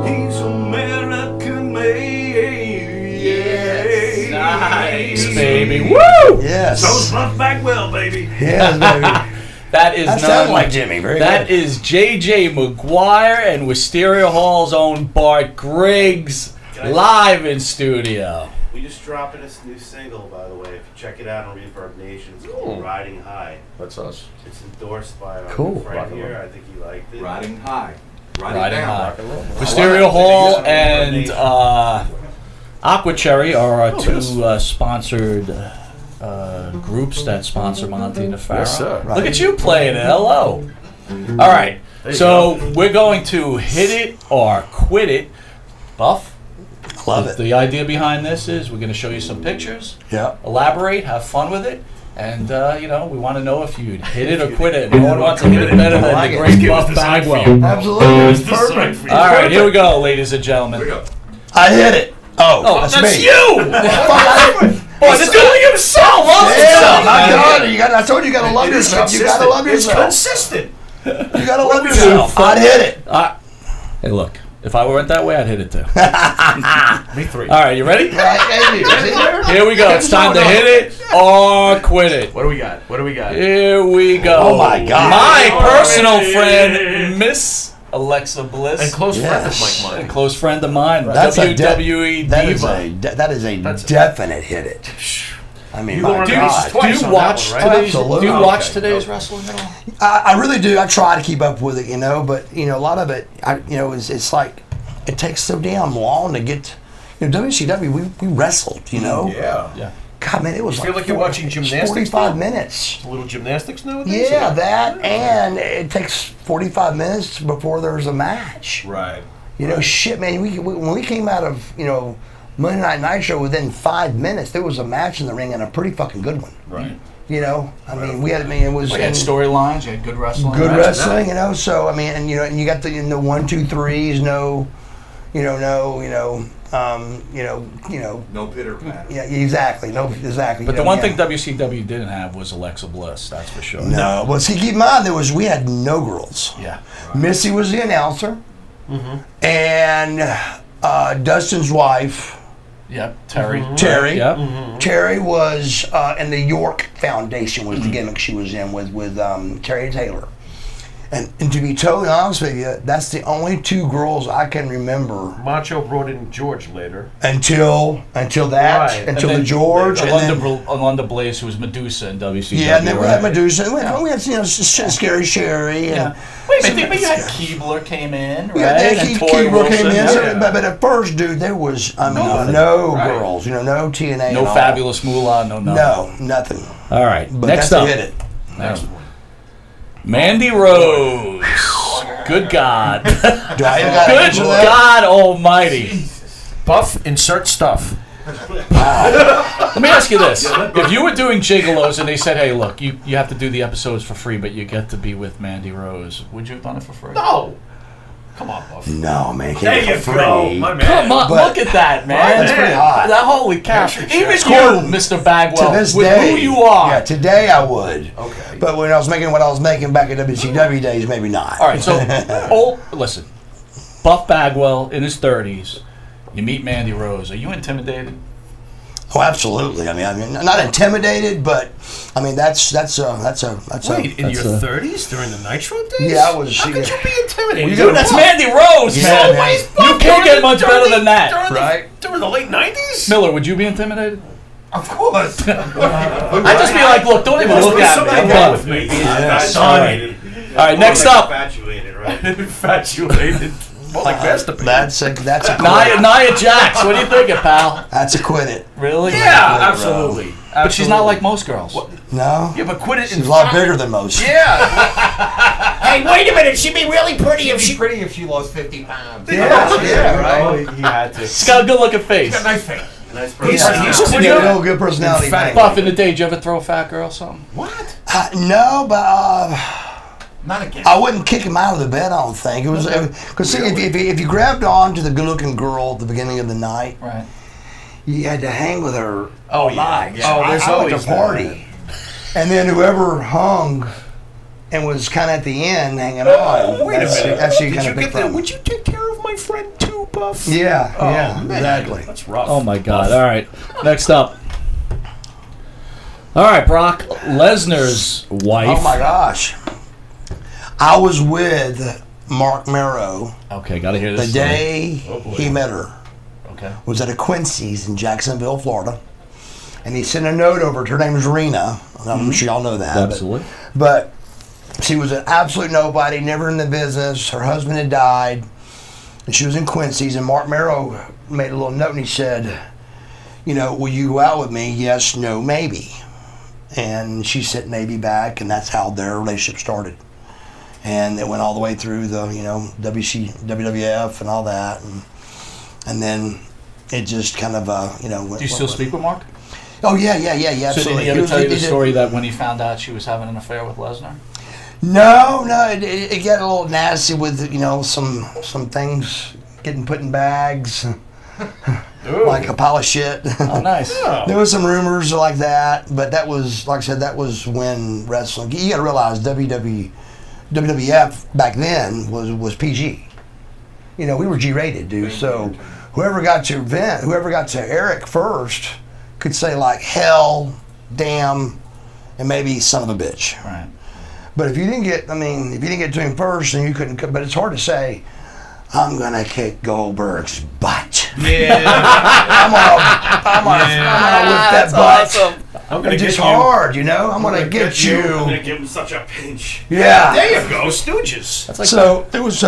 He's American made. Yes. Nice, baby. Woo! Yes. So's Buff Bagwell, baby. Yes, baby. That is That sounds like Jimmy. Very That good. is J.J. McGuire and Wisteria Hall's own Bart Griggs live in studio. We just dropped this new single, by the way. If you check it out on Reverb Nation, it's called Riding High. That's us. It's endorsed by our Cool. good friend Rock and here. roll. I think he liked it. Riding high. Riding down. High. Wisteria Hall and Aqua Cherry are our two sponsored groups that sponsor Monte The Pharaoh. Yes, sir. Look at you playing it. Hello. All right. So we're going to hit it or quit it. Buff? Love it. The idea behind this is we're going to show you some pictures, Yeah. elaborate, have fun with it, and we want to know if you'd hit it or quit it. No one wants to hit it better than like the it. great Buff Bagwell. Absolutely. It's perfect. All right, here we go, ladies and gentlemen. Here we go. I hit it. Oh, Oh, that's that's me. you! Oh, he's doing himself! Loves Yeah, himself, my man. God, I told you, you gotta love yourself. You gotta love It's yourself. consistent. You gotta love yourself. I'd hit it. Hey, look. If I went that way, I'd hit it too. Me three. All right, you ready? Right, thank you. See there? Here we go. It's time to hit it or quit it. What do we got? What do we got? Here we go. Oh, my God. My personal friend, Miss Alexa Bliss. And close friend of Yes. Mike A Mine. close friend of mine, That's a WWE That is diva. that is a definite hit it. I mean, my Do God. you watch right? today's? Absolutely. Do you watch Okay. today's wrestling at all? I really do. I try to keep up with it, but a lot of it, it's like it takes so damn long to get. WCW, we wrestled, Yeah. God, man, it was Feel like you're watching gymnastics 45 now? minutes. A little gymnastics nowadays? Yeah, that, and it takes 45 minutes before there's a match. Right. Shit, man, when we came out of, Monday Night Nitro, within 5 minutes, there was a match in the ring and a pretty fucking good one. Right. I mean, it was... We had storylines. You had good wrestling. Good wrestling, so, I mean, and you got the 1, 2, 3s, no pitter patter. Yeah, exactly. No, exactly. But the one thing WCW didn't have was Alexa Bliss. That's for sure. No, well, see, keep in mind we had no girls. Yeah. Missy was the announcer, and Dustin's wife, Yep. Terry. Terry. Yep. Terry was in the York Foundation was the gimmick she was in with Terry Taylor. And to be totally honest with you, that's the only two girls I can remember Macho brought in George later. until that, Right. until And the then George, and then, Alunda Blaze, who was Medusa in WCW. yeah, and then we had right? Medusa. We had Scary Sherry, and Wait a minute, but you had Keebler came in, right? we had And Tori Keebler came Wilson, in. yeah. But at first, dude, there was Nothing. no Right. girls, no TNA, No and all. Fabulous Moolah, no nothing. no, nothing. All right, But next that's up. hit it. Next one. Mandy Rose. Good God. Do I Good answer that? God Almighty. Buff, insert stuff. Let me ask you this. If you were doing gigolos and they said, hey, look, you have to do the episodes for free, but you get to be with Mandy Rose, would you have done it for free? No. Come on, Buff. No, man, There can't you get for go, free. my man. Come on, But- look at that, man. That's pretty hot. That holy cow. Even you, According Mr. Bagwell, To this with day, who you are. Yeah, today I would. Okay. But when I was making what I was making back in WCW days, maybe not. All right, so listen, Buff Bagwell in his 30s, you meet Mandy Rose. Are you intimidated? Oh, absolutely. I mean, not intimidated, but I mean, that's Wait, in your 30s during the Nitro days? Yeah, I was. How could you be intimidated? Dude, that's Mandy Rose, man. You can't get much better than that, right? During the late 90s? Miller, would you be intimidated? Of course. I'd just be like, look, don't even look at me. I'm done with me. Infatuated. All right, next up. Infatuated, right? Infatuated. More like masturbated. That's a Nia Jax. What are you thinking, pal? That's a quit it. Really? Yeah, absolutely. But she's not like most girls. No. Yeah, but quit it. She's a lot bigger than most. Yeah. Hey, wait a minute. She'd be really pretty if she. Pretty if she lost 50 pounds. Yeah, right. He had to. She's got a good looking face. Got a nice face. Nice He's personality. a real good personality. Buff, in the day, did you ever throw a fat girl or something? What? No, but Not again. I wouldn't kick him out of the bed. I don't think it was because if you grabbed on to the good-looking girl at the beginning of the night, Right. you had to hang with her all night. Yeah. Oh, there's I went always to party, and then whoever hung and was kind of at the end hanging on. Wait a minute. That's who you Did kind you of get pick that? from. Would you take care of my friend too, Buff? Yeah, yeah, man. exactly. That's rough. Oh my God! All right, next up. All right, Brock Lesnar's wife. Oh my gosh, I was with Mark Marrow Okay, got to hear the this. day he met her. Okay. Was at a Quincy's in Jacksonville, Florida, and he sent a note over. Her name is Rena. I'm sure y'all know that. Absolutely. But she was an absolute nobody, never in the business. Her husband had died, and she was in Quincy's. And Mark Marrow made a little note, and he said, "You know, will you go out with me? Yes, no, maybe." And she said maybe back, and that's how their relationship started. And it went all the way through the, WWF and all that, and then it just kind of, Do you still speak with Mark? Oh yeah, absolutely. So did he ever tell you the story that when he found out she was having an affair with Lesnar? No, it got a little nasty with some things getting put in bags, like a pile of shit. Oh, nice. There was some rumors like that, but that was, like I said, that was when wrestling. You got to realize WWF back then was PG. We were G-rated, dude. So whoever got to Eric first could say like hell, damn, and maybe son of a bitch. Right. But if you didn't get to him first, then you couldn't. But it's hard to say, I'm gonna kick Goldberg's butt. Yeah. I'm gonna whip that butt. Awesome. I'm gonna It's just get hard, I'm gonna get you. I'm gonna give him such a pinch. Yeah. There you go, Stooges. That's like So it was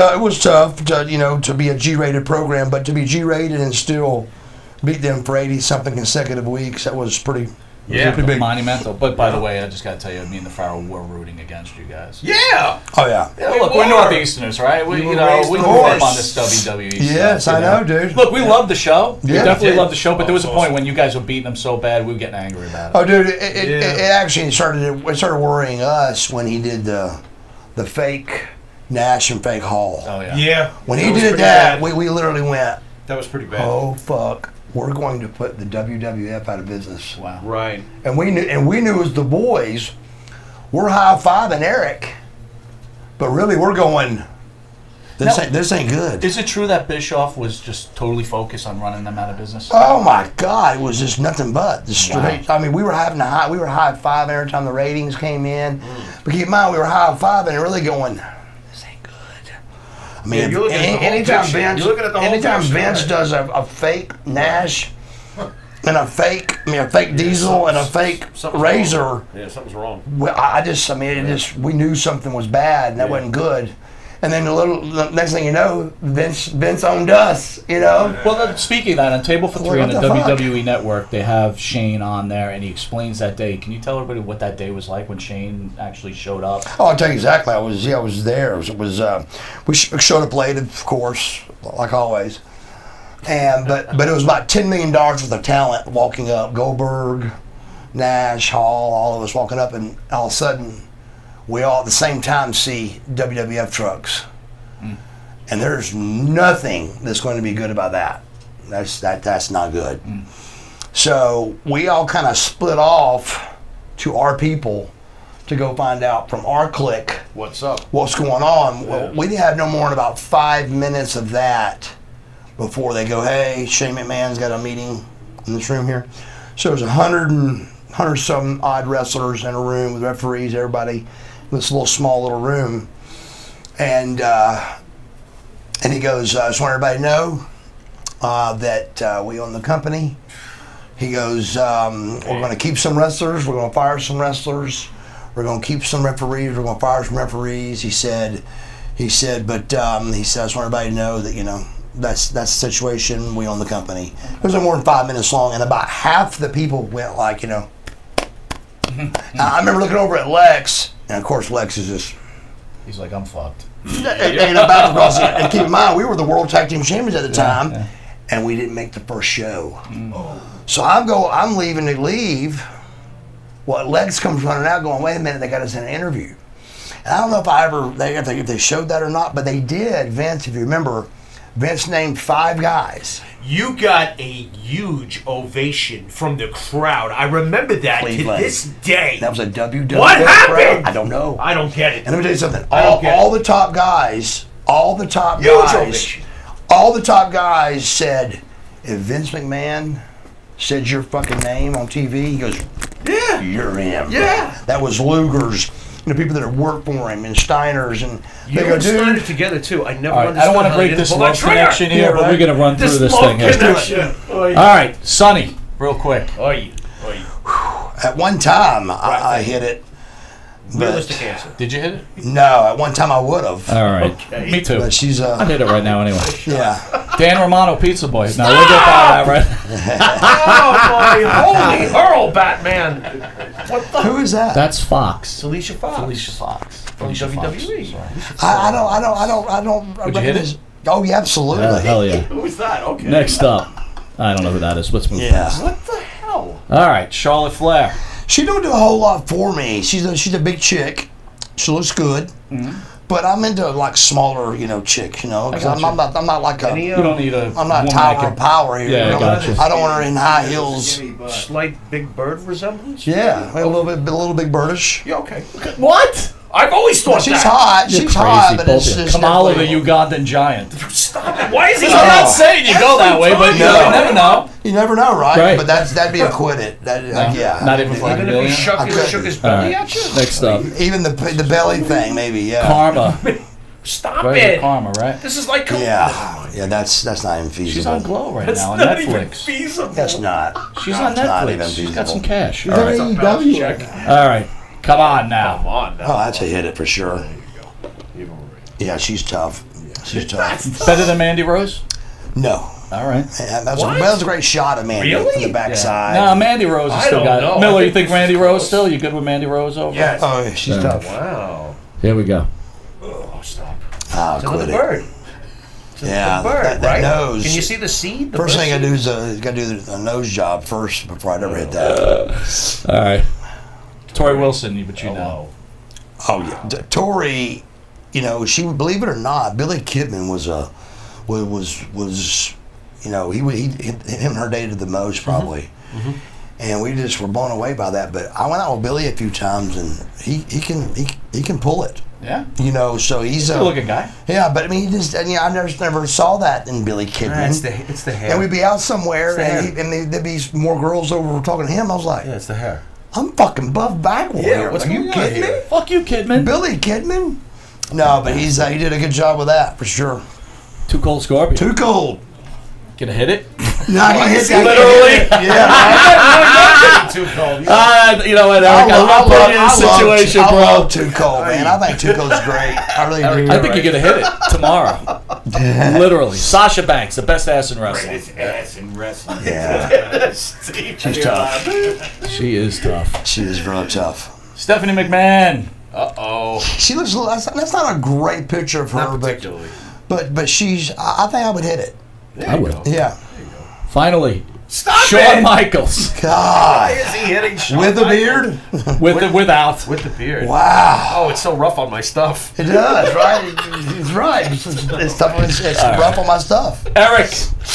tough to be a G-rated program, but to be G-rated and still beat them for 80-something consecutive weeks, that was pretty. Yeah. pretty big. monumental. But by the way, I just got to tell you, me and the Pharaoh were rooting against you guys. Yeah. Oh yeah. Yeah, look, we're Northeasterners, right? We grew up on this WWE Yes, stuff. I know, dude. Look, we love the show. We Yeah. definitely love the show, but there was a point when you guys were beating them so bad, we were getting angry about it. Oh, dude, it actually started worrying us when he did the fake Nash and fake Hall. Oh, yeah. Yeah. When That he was did pretty that, bad. we literally went, That was pretty bad. oh fuck, we're going to put the WWF out of business. Wow. Right. And we knew as the boys, we're high-fiving Eric, but really we're going, this ain't good. Is it true that Bischoff was just totally focused on running them out of business? Oh my God! It was just nothing but the straight. I mean, we were high-fiving every time the ratings came in. But keep in mind, we were high-fiving and really going, this ain't good. I mean, Yeah, you're looking at the whole anytime picture. Vince, You're looking at the whole anytime picture, Vince right. does a fake Nash and a fake Diesel and a fake Razor, Yeah, something's wrong. well, we knew something was bad and that wasn't good. And then the next thing you know, Vince owned us, Well, speaking of that, on Table for Three on the What the fuck? WWE Network, they have Shane on there, and he explains that day. Can you tell everybody what that day was like when Shane actually showed up? Oh, I'll tell you exactly. I was there. We showed up late, of course, like always. But it was about $10 million worth of talent walking up. Goldberg, Nash, Hall, all of us walking up, and all of a sudden, we all at the same time see WWF trucks. And there's nothing that's going to be good about that. That's not good. So we all kind of split off to our people to go find out from our clique What's up? what's going on. Well, we didn't have no more than about 5 minutes of that before they go, hey, Shane McMahon's got a meeting in this room here. So there's 100 some odd wrestlers in a room with referees, everybody, this little small little room, and he goes, I just want everybody to know that we own the company. He goes, we're going to keep some wrestlers, we're going to fire some wrestlers, we're going to keep some referees, we're going to fire some referees. He said, but he said, I just want everybody to know that, you know, that's the situation. We own the company. It was more than 5 minutes long, and about half the people went like, you know. I remember looking over at Lex, and of course Lex is just. He's like, I'm fucked. And keep in mind, we were the World Tag Team Champions at the time, and we didn't make the first show. So I'm leaving to leave. Well, Lex comes running out, going, "Wait a minute, they got us in an interview." And I don't know if they showed that or not, but they did. Vince, if you remember, Vince named 5 guys. You got a huge ovation from the crowd. I remember that Cleveland. to this day. That was a WWE What crowd. happened? I don't know. I don't get it. And let me tell you something. don't get All the top guys, Huge ovation. all the top guys said, if Vince McMahon said your fucking name on TV, he goes, Yeah. you're him. Yeah. That was Luger's, you know, people that had worked for him, and Steiner's, and You they go, and Steiner dude. together too. I never All right, understood. I don't want to how they break didn't this pull love that trigger. connection here, Yeah, but right. we're going to run through this love thing here. connection. All right, Sonny, real quick. Oy. At one time, I hit it. Realistic answer. Did you hit it? No, at one time I would have. All right. Me too. But she's I hit it right now anyway. yeah. Dan Romano, Pizza Boy. Now we'll get by that, right? Oh my holy hurl, Batman! What the? Who is that? That's Fox. Alicia Fox. Alicia Fox. From WWE. I don't. Would you hit it? Oh yeah, absolutely. Hell yeah. Who was that? Okay. Next up. I don't know who that is. Let's move Yeah. past. What the hell? All right, Charlotte Flair. She don't do a whole lot for me. She's a big chick. She looks good. But I'm into like smaller, you know, chicks. You know, because I'm not like a. You don't need a. I'm not a woman tower that of power here. Yeah, you know? gotcha. I don't want her in high heels. Slight Big Bird resemblance? Yeah, a little big birdish. Yeah, okay. What? I've always thought She's that. hot. You're She's crazy, hot, but both it's of you. just Kamala, the definitely- Ugandan giant. Stop it. Why is he? I'm not saying you go that way, but you No. never know. You never know, right? Right. But that'd be acquitted. That yeah. Not even for Even if he shook his All belly right. at you? Next up, Even the belly thing, maybe. Yeah. Karma. Stop Right, it. Karma, right? This is like. Yeah. Yeah. That's not even feasible. She's on Glow right That's now on not even Netflix. feasible. That's not. She's on It's not even Netflix. She's got feasible. some cash. Is All that right. AEW? All right. Come on now. Come on now. Oh, that's a hit it for sure. Yeah, she's tough. She's tough. Better than Mandy Rose? No. All right. And that was a great shot of Mandy Really? from the backside. No, Mandy Rose has I still don't got know. it. Miller, I you think think this Mandy is Rose close. still? You good with Mandy Rose over? Yes. Oh, yeah, she's Yeah. tough. Wow. Here we go. Oh, stop. Oh, It's another quit it. bird. It's Yeah, another bird, that right? nose. Can you see the seed? The First bird thing I seed? do is got to do the nose job first before I'd ever hit that. All right. Tori Wilson, but you know. Oh yeah, Tori. You know, she believe it or not, Billy Kidman was you know, he him and her dated the most probably, and we just were blown away by that. But I went out with Billy a few times, and he can pull it. Yeah. You know, so he's a Good looking guy. Yeah, but I mean, I never saw that in Billy Kidman. It's the hair. And we'd be out somewhere, It's the and there'd be more girls over talking to him. I was like, Yeah, it's the hair. I'm fucking Buff Bagwell here. what's Are you going on kidding here? me? Fuck you, Kidman. Billy Kidman? No, but he did a good job with that for sure. Too Cold Scorpion. Too cold. Gonna hit it? No, I can hit that. Literally? Yeah. Too cold. You know what, Eric? I'm putting you in a situation, I bro. love Too Cold, man. I think Too Cold's great. I really do. I think you're gonna hit it tomorrow. Literally. Sasha Banks, the best ass in wrestling. His ass in wrestling. Yeah. Steve, She's tough. She is tough. She is real tough. Stephanie McMahon. Uh-oh. She looks. That's not a great picture of her, Not particularly. but she's. I think I would hit it. I would. Yeah. Finally, Stop Shawn it! Michaels. God. Is he hitting Shawn With a Michaels? beard? Without. With the beard. Wow. Oh, it's so rough on my stuff. It does, right? It's right. It's tough. It's rough on my stuff. Eric,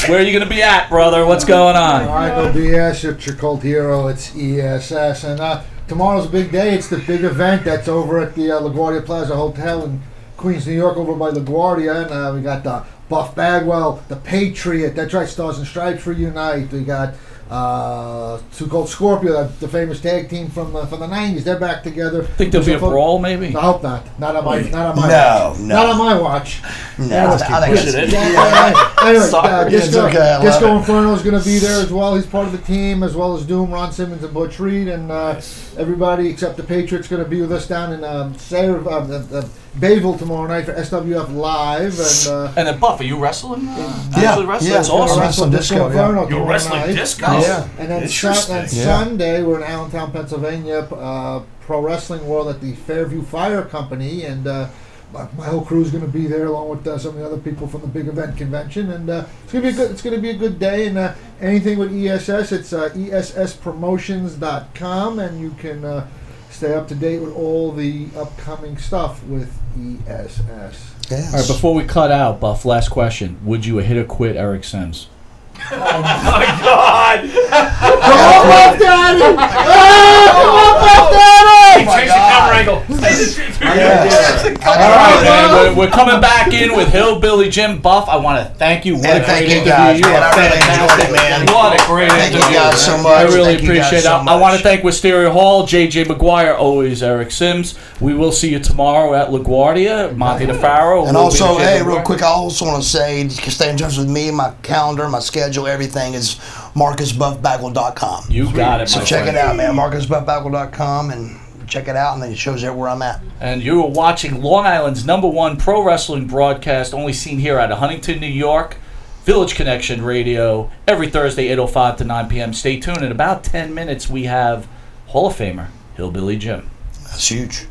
where are you going to be at, brother? What's going on? All right, no BS. It's your cult hero. It's ESS. And tomorrow's a big day. It's the big event that's over at the LaGuardia Plaza Hotel in Queens, New York, over by LaGuardia. And we got the Buff Bagwell, the Patriot. That's right, Stars and Stripes reunite. We got Too Cold Scorpio, the famous tag team from the '90s. They're back together. Think there'll be a brawl, maybe? I hope not. Not on my watch. No. Not on my watch. No, I think pushing it. Anyway, Disco okay, Inferno is going to be there as well. He's part of the team, as well as Doom, Ron Simmons, and Butch Reed, and everybody except the Patriots going to be with us down in Bayville tomorrow night for SWF Live. And then Buff, are you wrestling? Yeah, wrestling? yeah, That's awesome. Wrestling Disco Inferno. You're wrestling night. disco. Yeah. And then Interesting. Sunday, we're in Allentown, Pennsylvania, Pro Wrestling World at the Fairview Fire Company, and my whole crew is going to be there along with some of the other people from the big event convention, and it's going to be good. It's going to be a good day. And anything with ESS, it's ESSpromotions.com, and you can stay up to date with all the upcoming stuff with ESS. Yes. All right, before we cut out, Buff, last question. Would you hit or quit Eric Sims? Oh my God! Come on, Buff Daddy! Come on, Buff Daddy! He changed the camera angle. All right, man. We're coming back in with Hillbilly Jim. Buff, I want to thank you. What a great interview. Guys, You man, are I really fantastic. enjoyed it, man. What a great interview. Thank you guys so much. I really Thank you guys appreciate it. so I want much. to thank Wisteria Hall, JJ McGuire, always Eric Sims. We will see you tomorrow at LaGuardia, Monte The Pharaoh. And We'll also, be at hey, real LaGuardia. quick, I also want to say, you can stay in touch with me, my calendar, my schedule, everything is MarcusBuffBagwell.com. You got it, So my check friend. it out, man. MarcusBuffBagwell.com, and check it out, and then it shows where I'm at. And you are watching Long Island's #1 pro wrestling broadcast, only seen here out of Huntington, New York, Village Connection Radio, every Thursday, 8:05 to 9 p.m. Stay tuned. In about 10 minutes, we have Hall of Famer, Hillbilly Jim. That's huge.